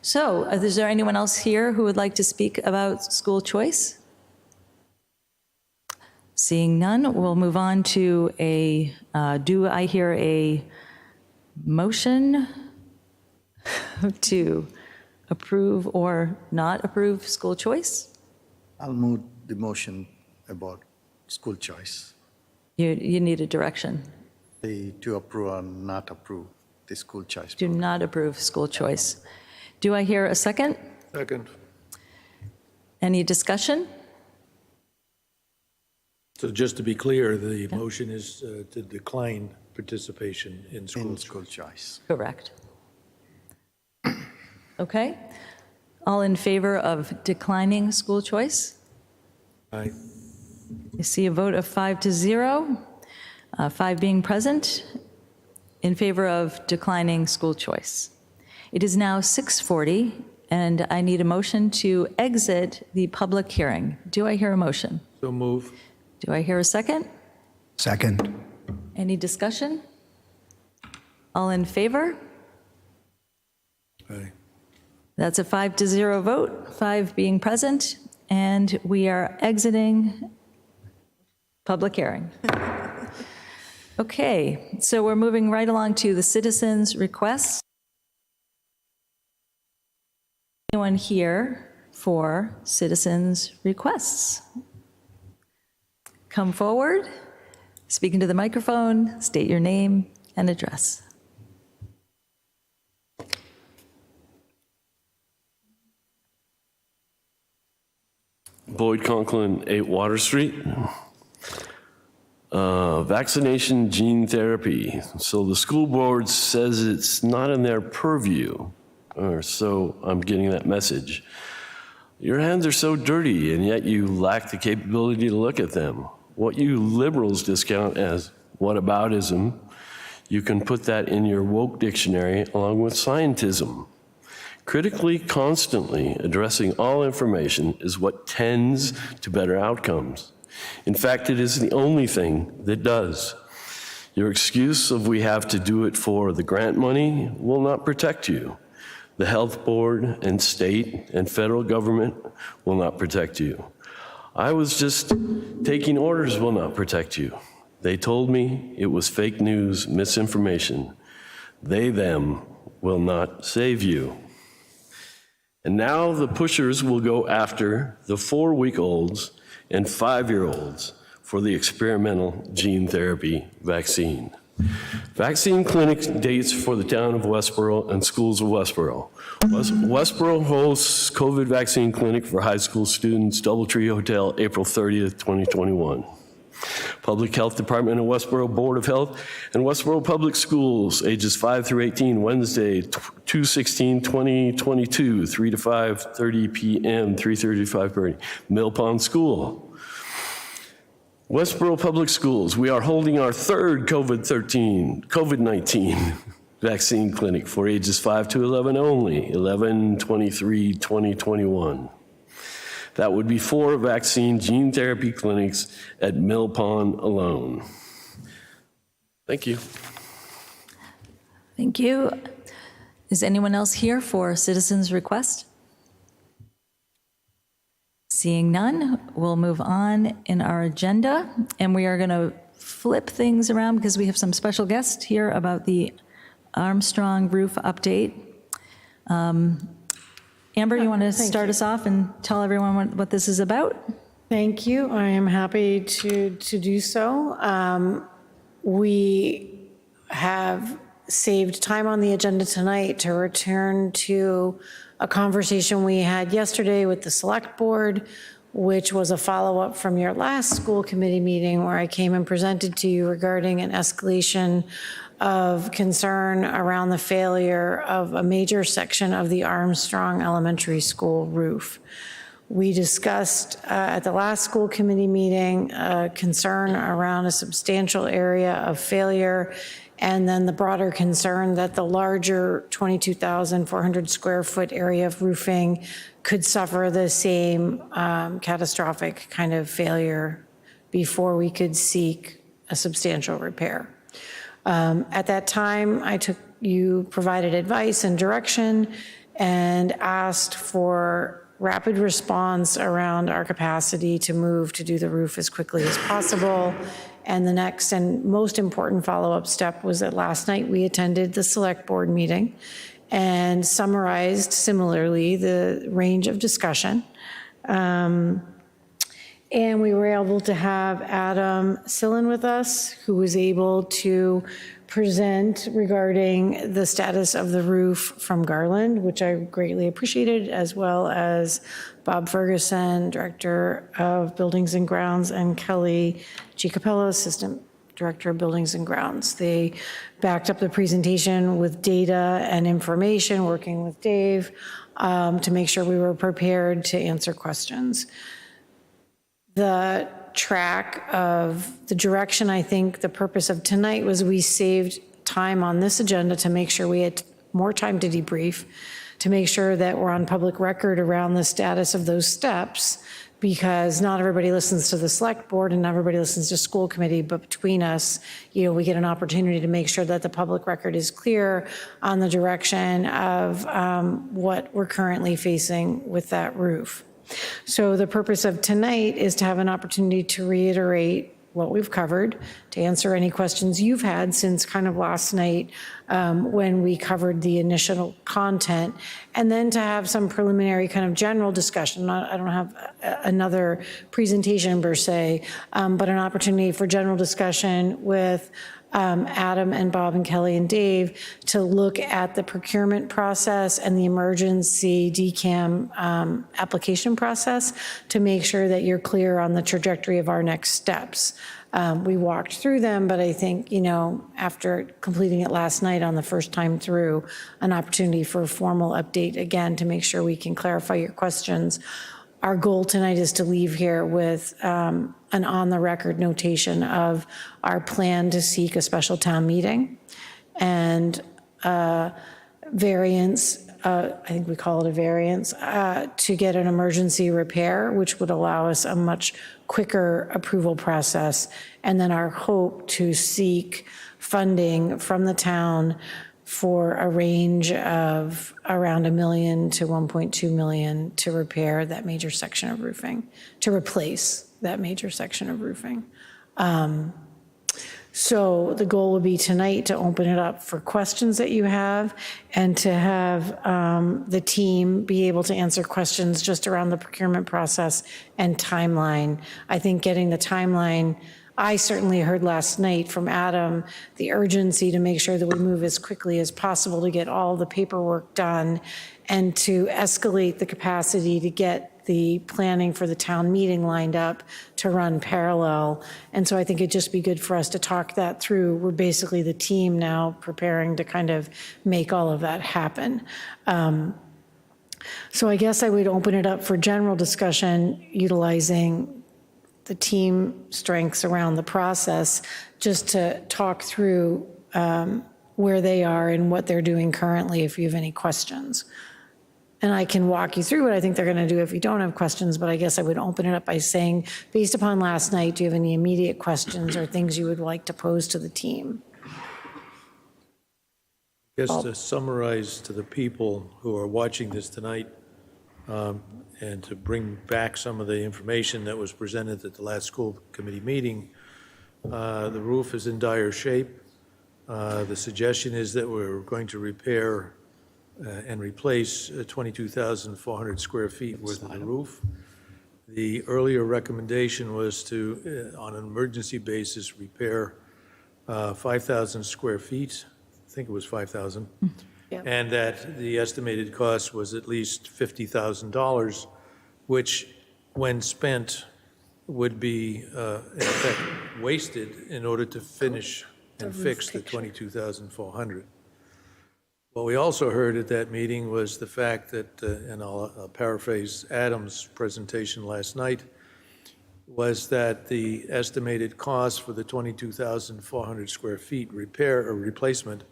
So is there anyone else here who would like to speak about school choice? Seeing none, we'll move on to do I hear a motion to approve or not approve school choice? I'll move the motion about school choice, You need a direction. to approve or not approve the school choice. Do not approve school choice. Do I hear a second? Second. Any discussion? So just to be clear, the motion is to decline participation in school In choice. school choice. Correct. Okay. All in favor of declining school choice? Aye. I see a vote of 5-0, 5 being present, in favor of declining school choice. It is now 6:40, and I need a motion to exit the public hearing. Do I hear a motion? So move. Do I hear a second? Second. Any discussion? All in favor? Aye. That's a 5-0 vote, 5 being present, and we are exiting public hearing. Okay, so we're moving right along to the citizens' requests. Anyone here for citizens' requests? Come forward, speak into the microphone, state your name and address. Boyd Conklin, 8 Water Street. Vaccination gene therapy. So the school board says it's not in their purview, or so I'm getting that message. Your hands are so dirty, and yet you lack the capability to look at them. What you liberals discount as whataboutism, you can put that in your woke dictionary along with scientism. Critically, constantly addressing all information is what tends to better outcomes. In fact, it is the only thing that does. Your excuse of we have to do it for the grant money will not protect you. The health board and state and federal government will not protect you. I was just taking orders will not protect you. They told me it was fake news, misinformation. They, them will not save you. And now the pushers will go after the 4-week-olds and 5-year-olds for the experimental gene therapy vaccine. Vaccine clinic dates for the town of Westborough and schools of Westborough. Westborough hosts COVID vaccine clinic for high school students, Doubletree Hotel, April 30th, 2021. Public Health Department of Westborough Board of Health and Westborough Public Schools, ages 5 through 18, Wednesday, 2/16/2022, 3 to 5:30 p.m., 3:30 to 5:30, Mill Pond School. Westborough Public Schools, we are holding our third COVID-19 vaccine clinic for ages 5 to 11 only, 11/23/2021. That would be 4 vaccine gene therapy clinics at Mill Pond alone. Thank you. Thank you. Is anyone else here for a citizen's request? Seeing none, we'll move on in our agenda, and we are going to flip things around because we have some special guests here about the Armstrong roof update. Amber, you want to start us off and tell everyone what this is about? Thank you. I am happy to do so. We have saved time on the agenda tonight to return to a conversation we had yesterday with the select board, which was a follow-up from your last school committee meeting where I came and presented to you regarding an escalation of concern around the failure of a major section of the Armstrong Elementary School roof. We discussed at the last school committee meeting a concern around a substantial area of failure, and then the broader concern that the larger 22,400 square foot area of roofing could suffer the same catastrophic kind of failure before we could seek a substantial repair. At that time, you provided advice and direction and asked for rapid response around our capacity to move to do the roof as quickly as possible. And the next and most important follow-up step was that last night we attended the select board meeting and summarized similarly the range of discussion. And we were able to have Adam Sillen with us, who was able to present regarding the status of the roof from Garland, which I greatly appreciated, as well as Bob Ferguson, Director of Buildings and Grounds, and Kelly Giacapello, Assistant Director of Buildings and Grounds. They backed up the presentation with data and information, working with Dave to make sure we were prepared to answer questions. The track of the direction, I think the purpose of tonight was we saved time on this agenda to make sure we had more time to debrief, to make sure that we're on public record around the status of those steps, because not everybody listens to the select board and not everybody listens to school committee, but between us, we get an opportunity to make sure that the public record is clear on the direction of what we're currently facing with that roof. So the purpose of tonight is to have an opportunity to reiterate what we've covered, to answer any questions you've had since kind of last night when we covered the initial content, and then to have some preliminary kind of general discussion. I don't have another presentation per se, but an opportunity for general discussion with Adam and Bob and Kelly and Dave to look at the procurement process and the emergency DCAM application process to make sure that you're clear on the trajectory of our next steps. We walked through them, but I think, after completing it last night on the first time through, an opportunity for a formal update again to make sure we can clarify your questions. Our goal tonight is to leave here with an on-the-record notation of our plan to seek a special town meeting and variance I think we call it a variance, to get an emergency repair, which would allow us a much quicker approval process. And then our hope to seek funding from the town for a range of around $1 million to $1.2 million to repair that major section of roofing, to replace that major section of roofing. So the goal would be tonight to open it up for questions that you have and to have the team be able to answer questions just around the procurement process and timeline. I think getting the timeline, I certainly heard last night from Adam, the urgency to make sure that we move as quickly as possible to get all the paperwork done and to escalate the capacity to get the planning for the town meeting lined up to run parallel. And so I think it'd just be good for us to talk that through. We're basically the team now preparing to kind of make all of that happen. So I guess I would open it up for general discussion utilizing the team strengths around the process, just to talk through where they are and what they're doing currently if you have any questions. And I can walk you through what I think they're going to do if you don't have questions, but I guess I would open it up by saying, based upon last night, do you have any immediate questions or things you would like to pose to the team? Just to summarize to the people who are watching this tonight, and to bring back some of the information that was presented at the last school committee meeting, the roof is in dire shape. The suggestion is that we're going to repair and replace 22,400 square feet worth of the roof. The earlier recommendation was to, on an emergency basis, repair 5,000 square feet. I think it was 5,000. Yep. And that the estimated cost was at least $50,000, which, when spent, would be, in effect, wasted in order to finish and fix the 22,400. What we also heard at that meeting was the fact that, and I'll paraphrase Adam's presentation last night, was that the estimated cost for the 22,400 square feet repair or replacement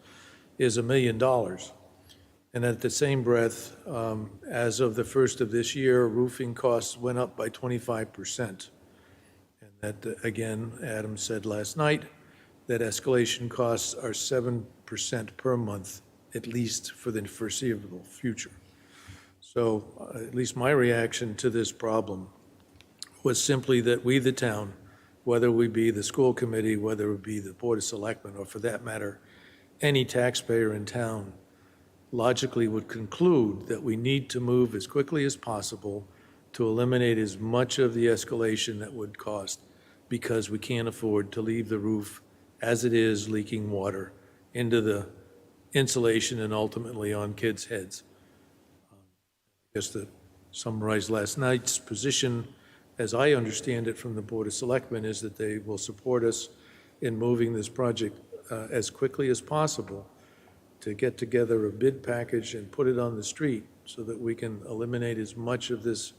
is $1 million. And at the same breath, as of the first of this year, roofing costs went up by 25%. And that, again, Adam said last night, that escalation costs are 7% per month, at least for the foreseeable future. So at least my reaction to this problem was simply that we, the town, whether we be the school committee, whether it be the Board of Selectmen, or for that matter, any taxpayer in town, logically would conclude that we need to move as quickly as possible to eliminate as much of the escalation that would cost, because we can't afford to leave the roof as it is, leaking water into the insulation and ultimately on kids' heads. Just to summarize last night's position, as I understand it from the Board of Selectmen, is that they will support us in moving this project as quickly as possible to get together a bid package and put it on the street so that we can eliminate as much of this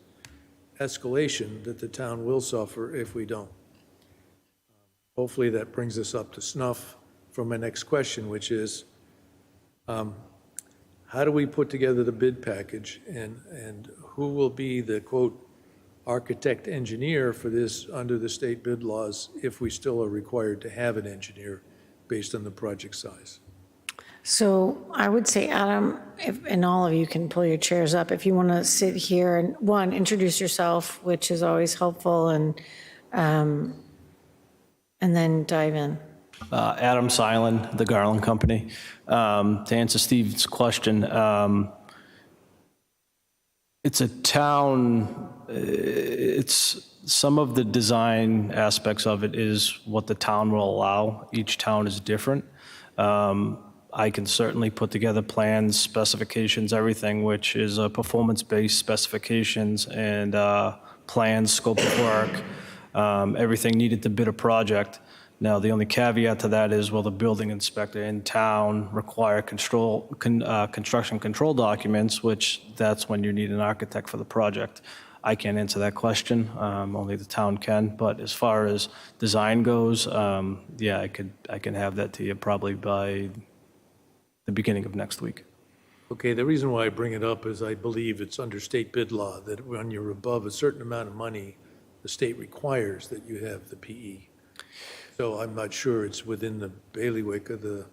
escalation that the town will suffer if we don't. Hopefully that brings us up to snuff for my next question, which is, how do we put together the bid package, and who will be the, quote, architect engineer for this under the state bid laws if we still are required to have an engineer based on the project size? So I would say, Adam, and all of you can pull your chairs up, if you want to sit here and, one, introduce yourself, which is always helpful, and then dive in. Adam Silent, the Garland Company. To answer Steve's question, it's a town, it's some of the design aspects of it is what the town will allow. Each town is different. I can certainly put together plans, specifications, everything, which is performance-based specifications and plans, scope of work, everything needed to bid a project. Now, the only caveat to that is, will the building inspector in town require construction control documents, which that's when you need an architect for the project. I can't answer that question, only the town can. But as far as design goes, yeah, I can have that to you probably by the beginning of next week. Okay, the reason why I bring it up is I believe it's under state bid law that when you're above a certain amount of money, the state requires that you have the PE. So I'm not sure it's within the bailiwick of the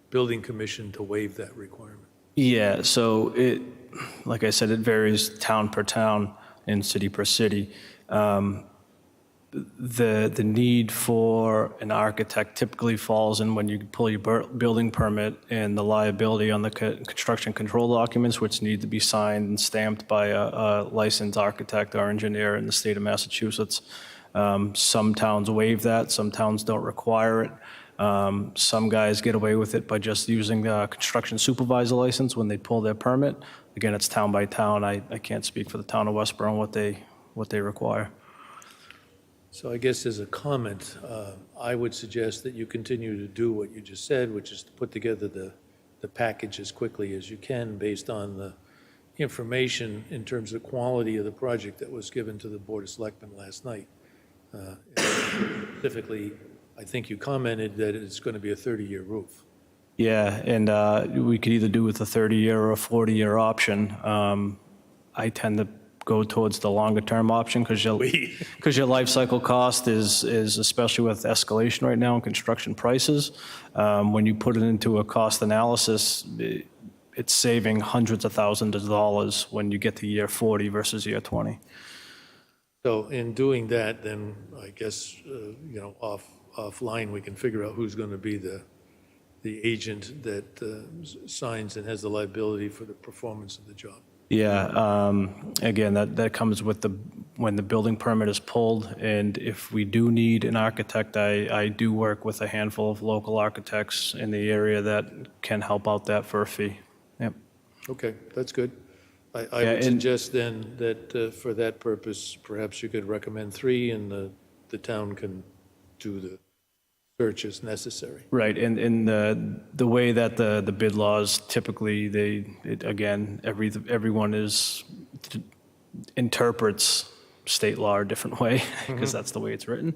building commission to waive that requirement. Yeah, so it, like I said, it varies town per town and city per city. The need for an architect typically falls in when you pull your building permit and the liability on the construction control documents, which need to be signed and stamped by a licensed architect or engineer in the state of Massachusetts. Some towns waive that, some towns don't require it. Some guys get away with it by just using a construction supervisor license when they pull their permit. Again, it's town by town. I can't speak for the town of Westborough and what they require. So I guess as a comment, I would suggest that you continue to do what you just said, which is to put together the package as quickly as you can based on the information in terms of quality of the project that was given to the Board of Selectmen last night. Specifically, I think you commented that it's going to be a 30-year roof. Yeah, and we could either do with a 30-year or a 40-year option. I tend to go towards the longer-term option because your life cycle cost is especially with escalation right now in construction prices. When you put it into a cost analysis, it's saving hundreds of thousands of dollars when you get to year 40 versus year 20. So in doing that, then I guess, offline, we can figure out who's going to be the agent that signs and has the liability for the performance of the job. Yeah, again, that comes with when the building permit is pulled, and if we do need an architect, I do work with a handful of local architects in the area that can help out that for a fee. Yep. Okay, that's good. I would suggest then that for that purpose, perhaps you could recommend 3 and the town can do the search as necessary. Right, and the way that the bid laws typically, everyone interprets state law a different way because that's the way it's written.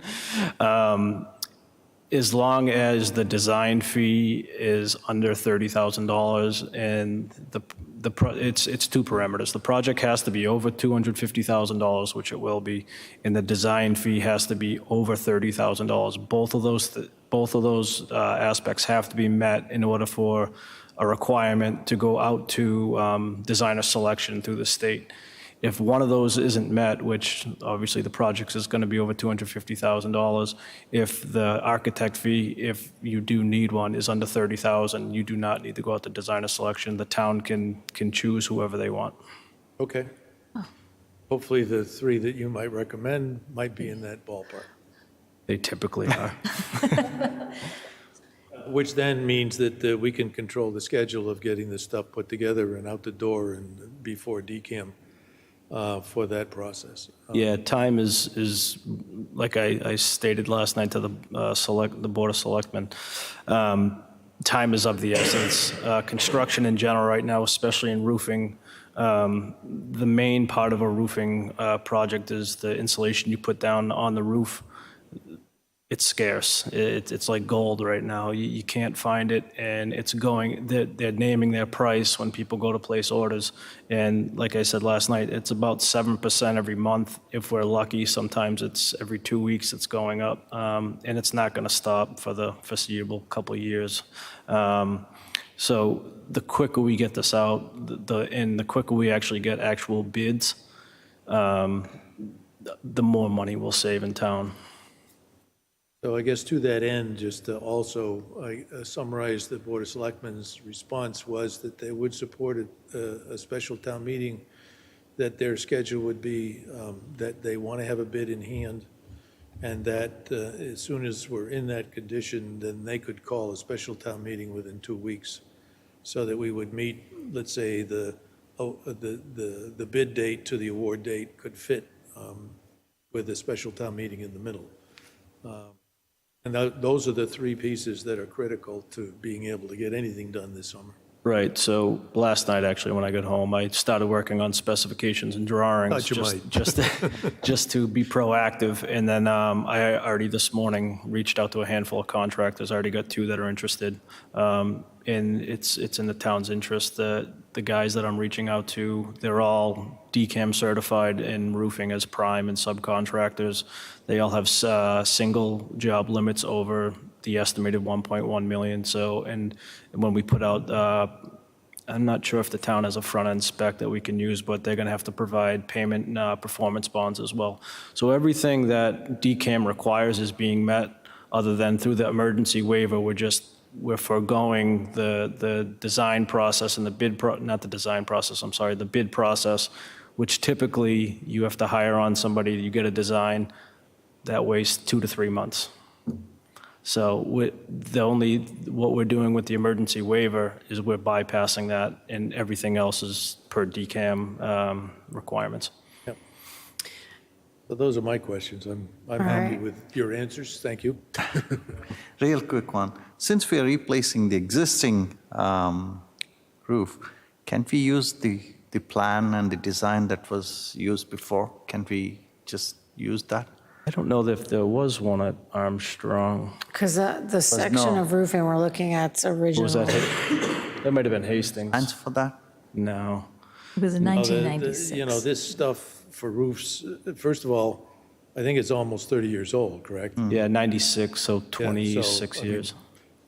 As long as the design fee is under $30,000 and it's 2 parameters. The project has to be over $250,000, which it will be, and the design fee has to be over $30,000. Both of those aspects have to be met in order for a requirement to go out to designer selection through the state. If one of those isn't met, which obviously the project is going to be over $250,000, if the architect fee, if you do need one, is under $30,000, you do not need to go out to designer selection. The town can choose whoever they want. Okay. Hopefully the 3 that you might recommend might be in that ballpark. They typically are. Which then means that we can control the schedule of getting this stuff put together and out the door and before DCAM. For that process. Yeah, time is like I stated last night to the Board of Selectmen, time is of the essence. Construction in general right now, especially in roofing, the main part of a roofing project is the insulation you put down on the roof. It's scarce. It's like gold right now. You can't find it, and it's going. They're naming their price when people go to place orders. And like I said last night, it's about 7% every month. If we're lucky, sometimes it's every 2 weeks. It's going up, and it's not going to stop for the foreseeable couple of years. So the quicker we get this out, and the quicker we actually get actual bids, the more money we'll save in town. So I guess to that end, just to also summarize the Board of Selectmen's response was that they would support a special town meeting, that their schedule would be that they want to have a bid in hand, and that as soon as we're in that condition, then they could call a special town meeting within 2 weeks, so that we would meet, let's say, the bid date to the award date could fit with a special town meeting in the middle. And those are the 3 pieces that are critical to being able to get anything done this summer. Right, so last night, actually, when I got home, I started working on specifications and drawings. Just to be proactive. And then I already this morning reached out to a handful of contractors. I already got 2 that are interested. And it's in the town's interest. the guys that I'm reaching out to, they're all DCAM certified in roofing as prime and subcontractors. They all have single job limits over the estimated 1.1 million. So, and when we put out, I'm not sure if the town has a front-end spec that we can use, but they're going to have to provide payment and performance bonds as well. So everything that DCAM requires is being met, other than through the emergency waiver. We're foregoing the design process and the bid, the bid process, which typically you have to hire on somebody, you get a design, that wastes 2 to 3 months. So what we're doing with the emergency waiver is we're bypassing that, and everything else is per DCAM requirements. Yep. So those are my questions. I'm happy with your answers. Thank you. Real quick one. Since we are replacing the existing roof, can we use the plan and the design that was used before? Can we just use that? I don't know if there was one at Armstrong. Because the section of roofing we're looking at is original. Was that, that might have been Hastings. Plans for that? No. It was in 1996. You know, this stuff for roofs, first of all, I think it's almost 30 years old, correct? Yeah, 96, so Yeah, 26 I mean, years.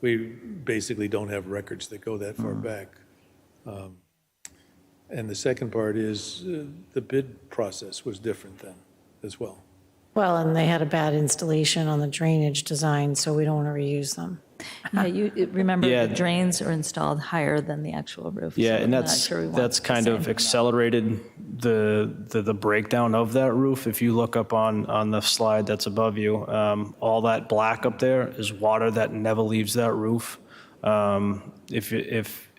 We basically don't have records that go that far back. And the second part is the bid process was different then as well. Well, and they had a bad installation on the drainage design, so we don't want to reuse them. Yeah, remember Yeah. the drains are installed higher than the actual roof. so Yeah, and I'm not sure we want that's the kind same. of accelerated the breakdown of that roof. If you look up on the slide that's above you, all that black up there is water that never leaves that roof. If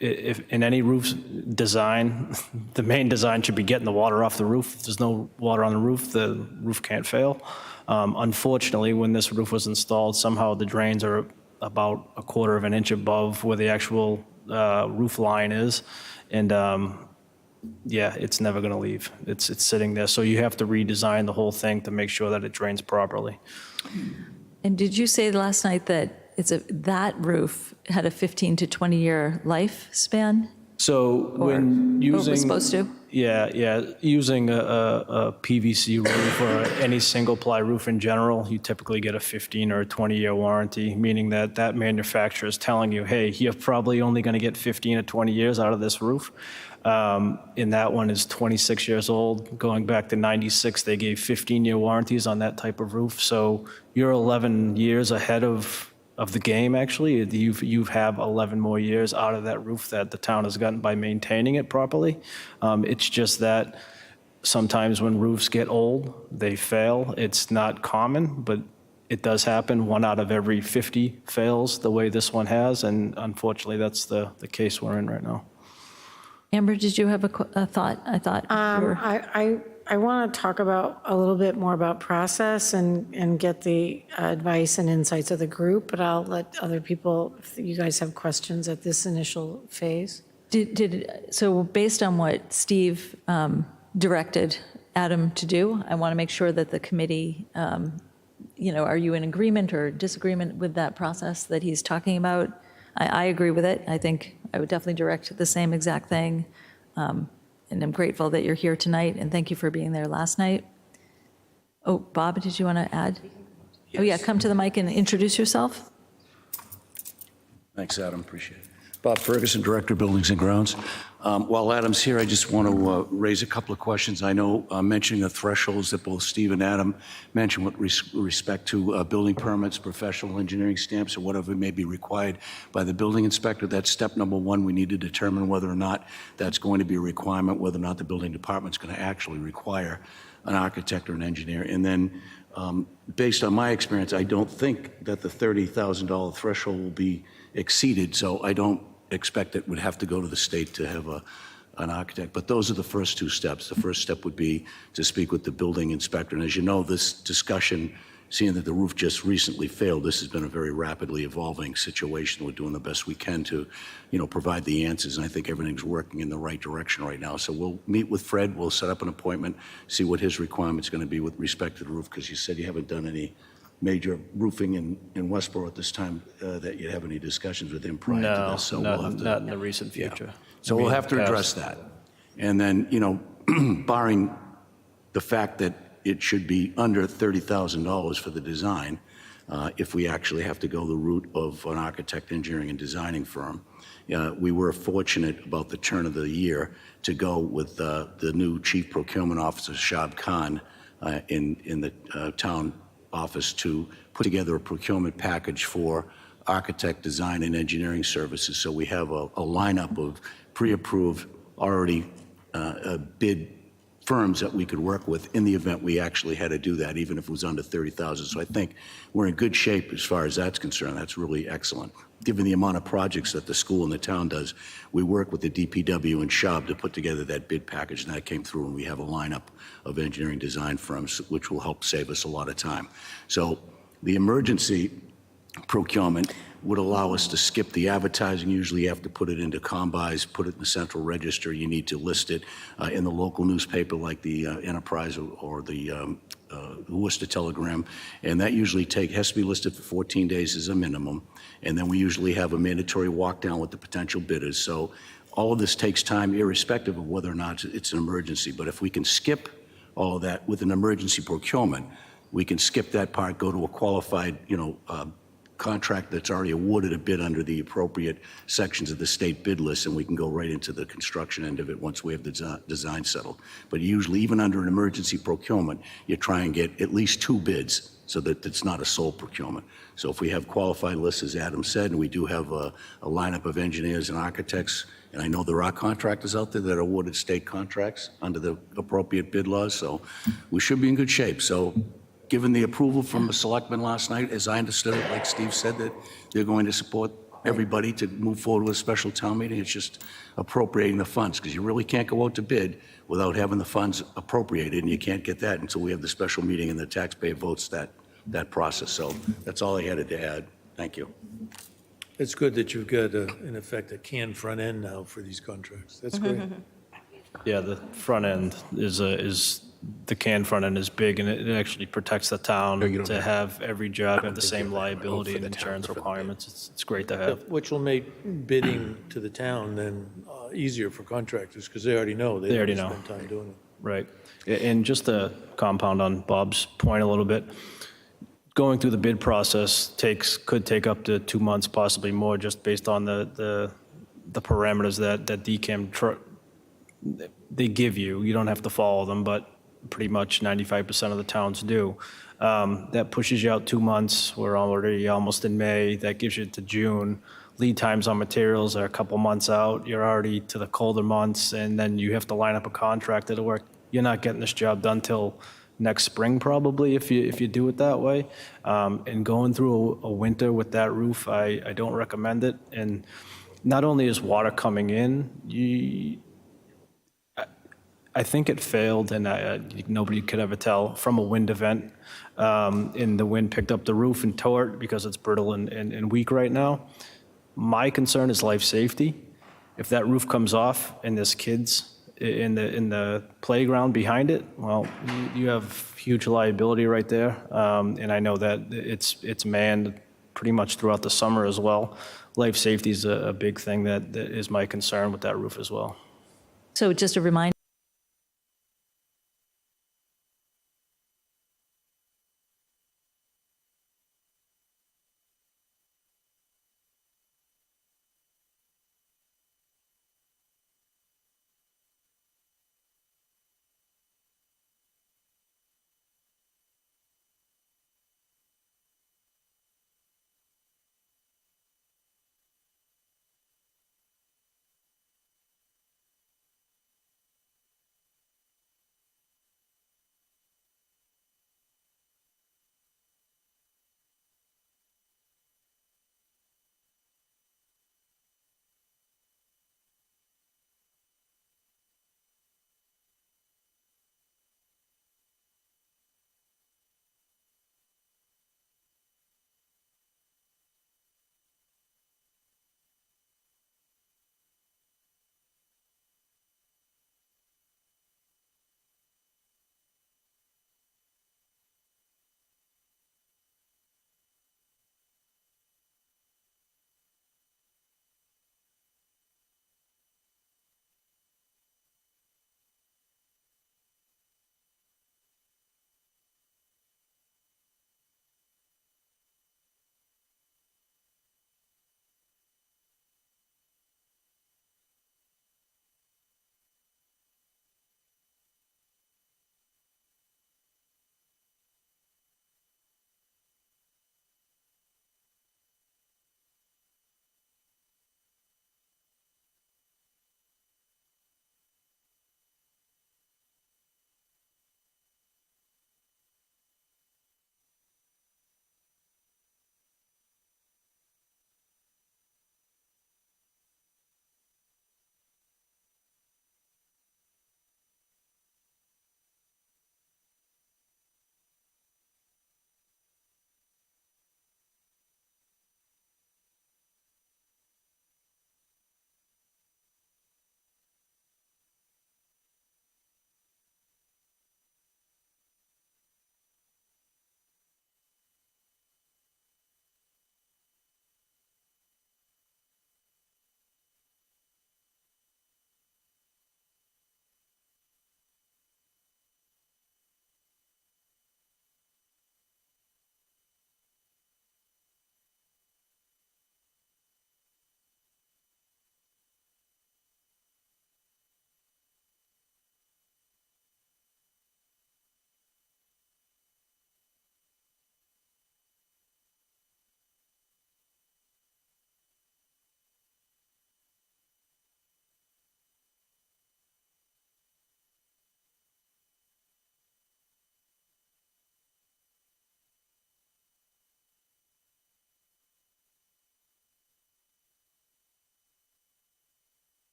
in any roof design, the main design should be getting the water off the roof. If there's no water on the roof can't fail. Unfortunately, when this roof was installed, somehow the drains are about 1/4 of an inch above where the actual roof line is. And yeah, it's never going to leave. It's sitting there. So you have to redesign the whole thing to make sure that it drains properly. And did you say last night that that roof had a 15 to 20-year lifespan? So Or when using. was supposed to? Yeah, using a PVC roof or any single-ply roof in general, you typically get a 15 or a 20-year warranty, meaning that manufacturer is telling you, hey, you're probably only going to get 15 or 20 years out of this roof. And that one is 26 years old. Going back to 96, they gave 15-year warranties on that type of roof. So you're 11 years ahead of the game, actually. You have 11 more years out of that roof that the town has gotten by maintaining it properly. It's just that sometimes when roofs get old, they fail. It's not common, but it does happen. 1 out of every 50 fails the way this one has, and unfortunately, that's the case we're in right now. Amber, did you have a thought? I thought you were... I want to talk about a little bit more about process and get the advice and insights of the group, but I'll let other people, if you guys have questions at this initial phase. So based on what Steve directed Adam to do, I want to make sure that the committee, are you in agreement or disagreement with that process that he's talking about? I agree with it. I think I would definitely direct the same exact thing. And I'm grateful that you're here tonight, and thank you for being there last night. Oh, Bob, did you want to add? Yes. Oh, yeah, come to the mic and introduce yourself. Thanks, Adam, appreciate it. Bob Ferguson, Director, Buildings and Grounds. While Adam's here, I just want to raise a couple of questions. I know mentioning the thresholds that both Steve and Adam mentioned with respect to building permits, professional engineering stamps, or whatever may be required by the building inspector. That's step number one. We need to determine whether or not that's going to be a requirement, whether or not the building department's going to actually require an architect or an engineer. And then based on my experience, I don't think that the $30,000 threshold will be exceeded, so I don't expect it would have to go to the state to have an architect. But those are the first two steps. The first step would be to speak with the building inspector. And as you know, this discussion, seeing that the roof just recently failed, this has been a very rapidly evolving situation. We're doing the best we can to, provide the answers. And I think everything's working in the right direction right now. So we'll meet with Fred. We'll set up an appointment, see what his requirement's going to be with respect to the roof, because you said you haven't done any major roofing in Westborough at this time, that you'd have any discussions with him prior to No, this. So not, we'll have to, not in the recent future. So we'll have to address that. And then, you know, barring the fact that it should be under $30,000 for the design, if we actually have to go the route of an architect, engineering, and designing firm. We were fortunate about the turn of the year to go with the new Chief Procurement Officer, Shab Khan, in the town office to put together a procurement package for architect, design, and engineering services. So we have a lineup of pre-approved, already bid firms that we could work with in the event we actually had to do that, even if it was under 30,000. So I think we're in good shape as far as that's concerned. That's really excellent. Given the amount of projects that the school and the town does, we work with the DPW and SHOB to put together that bid package, and that came through, and we have a lineup of engineering design firms, which will help save us a lot of time. So the emergency procurement would allow us to skip the advertising. Usually you have to put it into combis, put it in the central register. You need to list it in the local newspaper like the Enterprise or the Worcester Telegram. And that usually has to be listed for 14 days as a minimum. And then we usually have a mandatory walk down with the potential bidders. So all of this takes time irrespective of whether or not it's an emergency. But if we can skip all of that with an emergency procurement, we can skip that part, go to a qualified, contract that's already awarded a bid under the appropriate sections of the state bid list, and we can go right into the construction end of it once we have the design settled. But usually, even under an emergency procurement, you try and get at least 2 bids so that it's not a sole procurement. So if we have qualified lists, as Adam said, and we do have a lineup of engineers and architects, and I know there are contractors out there that are awarded state contracts under the appropriate bid laws, so we should be in good shape. So given the approval from the selectmen last night, as I understood it, like Steve said, that they're going to support everybody to move forward with a special town meeting. It's just appropriating the funds, because you really can't go out to bid without having the funds appropriated, and you can't get that until we have the special meeting and the taxpayer votes that process. So that's all I had to add. Thank you. It's good that you've got, in effect, a canned front end now for these contracts. That's great. Yeah, the front end is the can front end is big, and it actually protects the town to have every job have the same liability and insurance requirements. It's great to have. Which will make bidding to the town then easier for contractors, because they already know. They already know. Spend time doing it. Right. And just to compound on Bob's point a little bit, going through the bid process could take up to 2 months, possibly more, just based on the parameters that DCAM they give you. You don't have to follow them, but pretty much 95% of the towns do. That pushes you out 2 months. We're already almost in May. That gives you to June. Lead times on materials are a couple months out. You're already to the colder months, and then you have to line up a contractor to work. You're not getting this job done till next spring probably if you do it that way. And going through a winter with that roof, I don't recommend it. And not only is water coming in, I think it failed, and nobody could ever tell, from a wind event. And the wind picked up the roof and tore it because it's brittle and weak right now. My concern is life safety. If that roof comes off and there's kids in the playground behind it, well, you have huge liability right there. And I know that it's manned pretty much throughout the summer as well. Life safety is a big thing that is my concern with that roof as well. So just a reminder,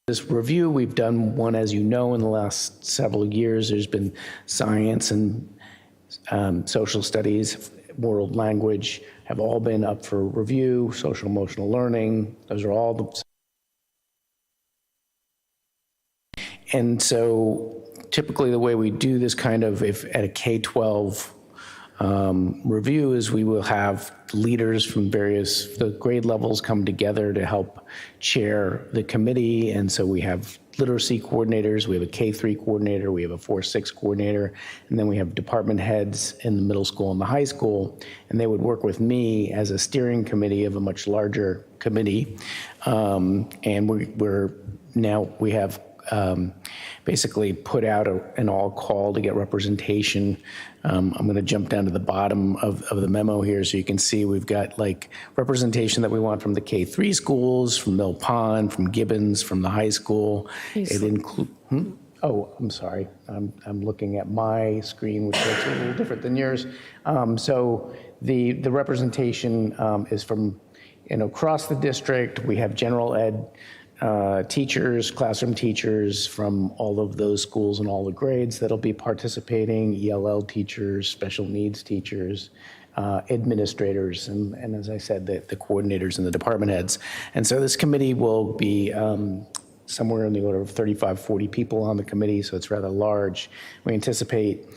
This review, we've done one, as you know, in the last several years. There's been science and social studies, world language have all been up for review, social emotional learning, those are all the. And so typically the way we do this kind of, if at a K-12 review, is we will have leaders from the grade levels come together to help chair the committee. And so we have literacy coordinators, we have a K-3 coordinator, we have a 4-6 coordinator, and then we have department heads in the middle school and the high school, and they would work with me as a steering committee of a much larger committee. And we have basically put out an all call to get representation. I'm going to jump down to the bottom of the memo here so you can see we've got like representation that we want from the K-3 schools, from Mill Pond, from Gibbons, from the high school. It includes, oh, I'm sorry. I'm looking at my screen, which looks a little different than yours. So the representation is from, across the district. We have general ed teachers, classroom teachers from all of those schools and all the grades that'll be participating, ELL teachers, special needs teachers, administrators, and as I said, the coordinators and the department heads. And so this committee will be somewhere in the order of 35, 40 people on the committee, so it's rather large. We anticipate,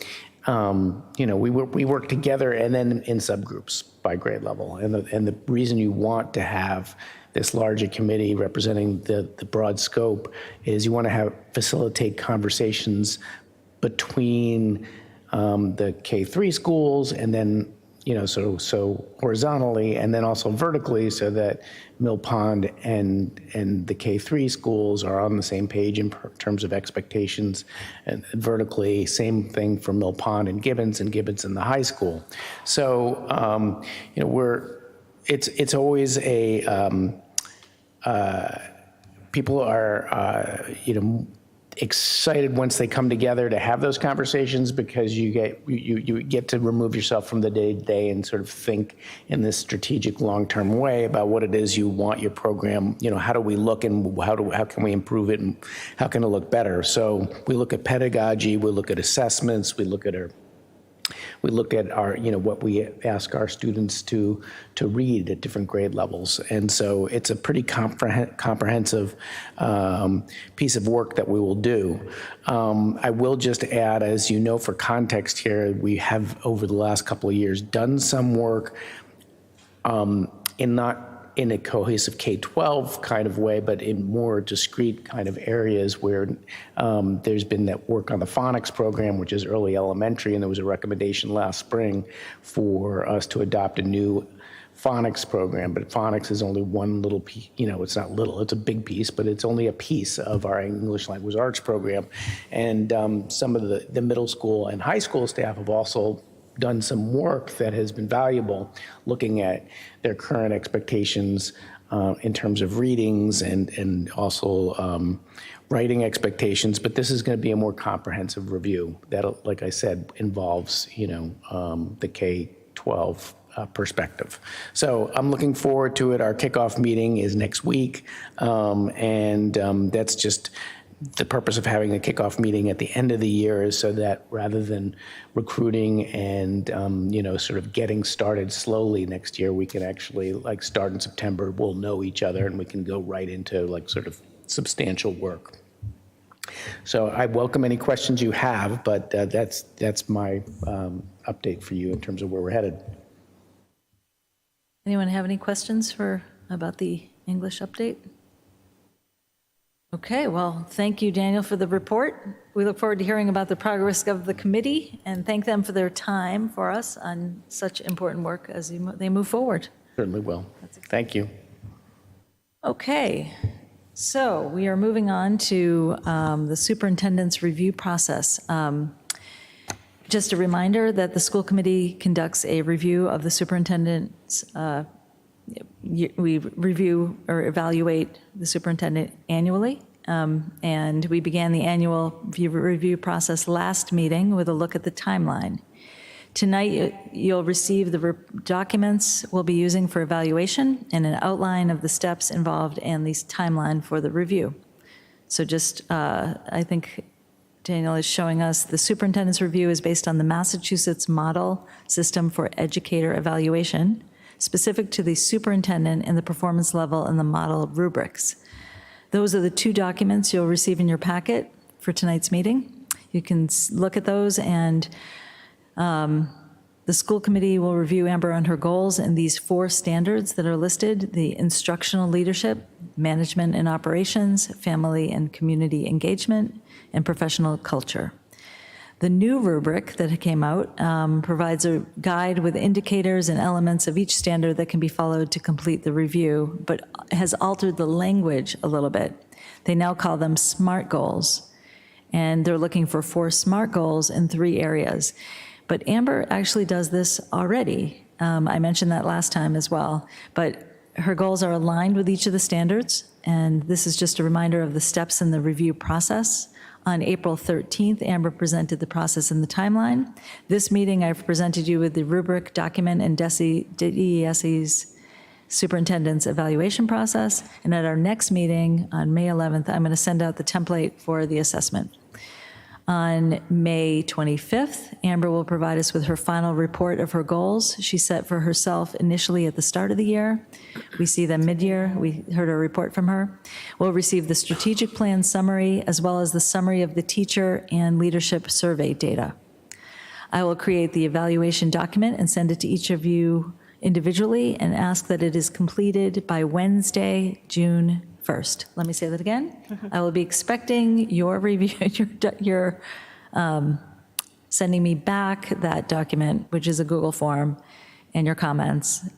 we work together and then in subgroups by grade level. And the reason you want to have this larger committee representing the broad scope is you want to facilitate conversations between the K-3 schools and then, so horizontally and then also vertically so that Mill Pond and the K-3 schools are on the same page in terms of expectations, and vertically, same thing for Mill Pond and Gibbons in the high school. So, it's always people are, excited once they come together to have those conversations because you get to remove yourself from the day-to-day and sort of think in this strategic long-term way about what it is you want your program, how do we look and how can we improve it and how can it look better? So we look at pedagogy, we look at assessments, we look at our, what we ask our students to read at different grade levels. And so it's a pretty comprehensive piece of work that we will do. I will just add, as you know, for context here, we have over the last couple of years done some work not in a cohesive K-12 kind of way, but in more discrete kind of areas where there's been that work on the phonics program, which is early elementary, and there was a recommendation last spring for us to adopt a new phonics program, but phonics is only one little piece, it's not little, it's a big piece, but it's only a piece of our English language arts program. And some of the middle school and high school staff have also done some work that has been valuable, looking at their current expectations in terms of readings and also writing expectations. But this is going to be a more comprehensive review that, like I said, involves the K-12 perspective. So I'm looking forward to it. Our kickoff meeting is next week, and that's just the purpose of having a kickoff meeting at the end of the year is so that rather than recruiting and, sort of getting started slowly next year, we can actually start in September, we'll know each other and we can go right into sort of substantial work. So I welcome any questions you have, but that's my update for you in terms of where we're headed. Anyone have any questions about the English update? Okay, well, thank you, Daniel, for the report. We look forward to hearing about the progress of the committee and thank them for their time for us on such important work as they move forward. Certainly will. Thank you. Okay, so we are moving on to the superintendent's review process. Just a reminder that the school committee conducts a review of the superintendent's we review or evaluate the superintendent annually, and we began the annual review process last meeting with a look at the timeline. Tonight, you'll receive the documents we'll be using for evaluation and an outline of the steps involved and the timeline for the review. So just, I think Daniel is showing us, the superintendent's review is based on the Massachusetts Model System for Educator Evaluation, specific to the superintendent and the performance level and the model rubrics. Those are the two documents you'll receive in your packet for tonight's meeting. You can look at those, and the school committee will review Amber on her goals and these 4 standards that are listed: the instructional leadership, management and operations, family and community engagement, and professional culture. The new rubric that came out provides a guide with indicators and elements of each standard that can be followed to complete the review, but has altered the language a little bit. They now call them SMART goals, and they're looking for 4 SMART goals in 3 areas. But Amber actually does this already. I mentioned that last time as well. But her goals are aligned with each of the standards, and this is just a reminder of the steps in the review process. On April 13th, Amber presented the process and the timeline. This meeting, I've presented you with the rubric document and DESE's superintendent's evaluation process. And at our next meeting on May 11th, I'm going to send out the template for the assessment. On May 25th, Amber will provide us with her final report of her goals she set for herself initially at the start of the year. We see them mid-year. We heard a report from her. We'll receive the strategic plan summary, as well as the summary of the teacher and leadership survey data. I will create the evaluation document and send it to each of you individually and ask that it is completed by Wednesday, June 1st. Let me say that again. I will be expecting your review, your sending me back that document, which is a Google form, and your comments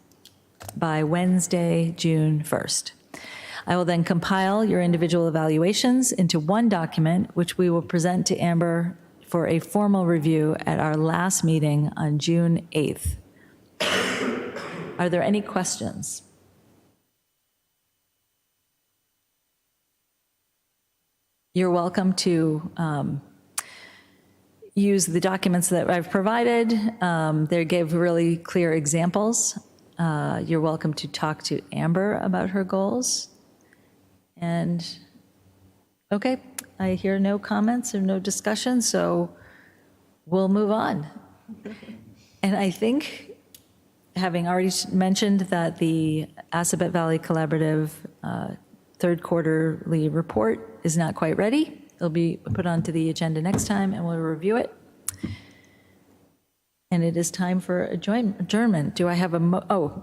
by Wednesday, June 1st. I will then compile your individual evaluations into one document, which we will present to Amber for a formal review at our last meeting on June 8th. Are there any questions? You're welcome to use the documents that I've provided. They give really clear examples. You're welcome to talk to Amber about her goals. And, okay, I hear no comments or no discussion, so we'll move on. And I think, having already mentioned that the Assabet Valley Collaborative third quarterly report is not quite ready. It'll be put onto the agenda next time, and we'll review it. And it is time for adjournment. Do I have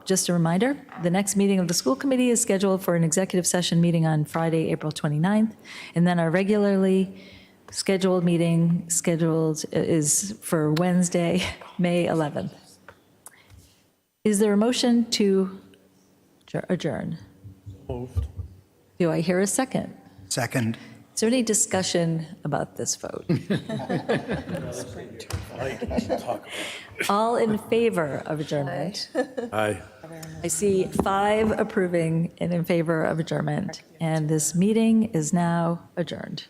just a reminder, the next meeting of the school committee is scheduled for an executive session meeting on Friday, April 29th, and then our regularly scheduled meeting is for Wednesday, May 11th. Is there a motion to adjourn? Moved. Do I hear a second? Second. Is there any discussion about this vote? All in favor of adjournment? Aye. I see 5 approving and in favor of adjournment, and this meeting is now adjourned.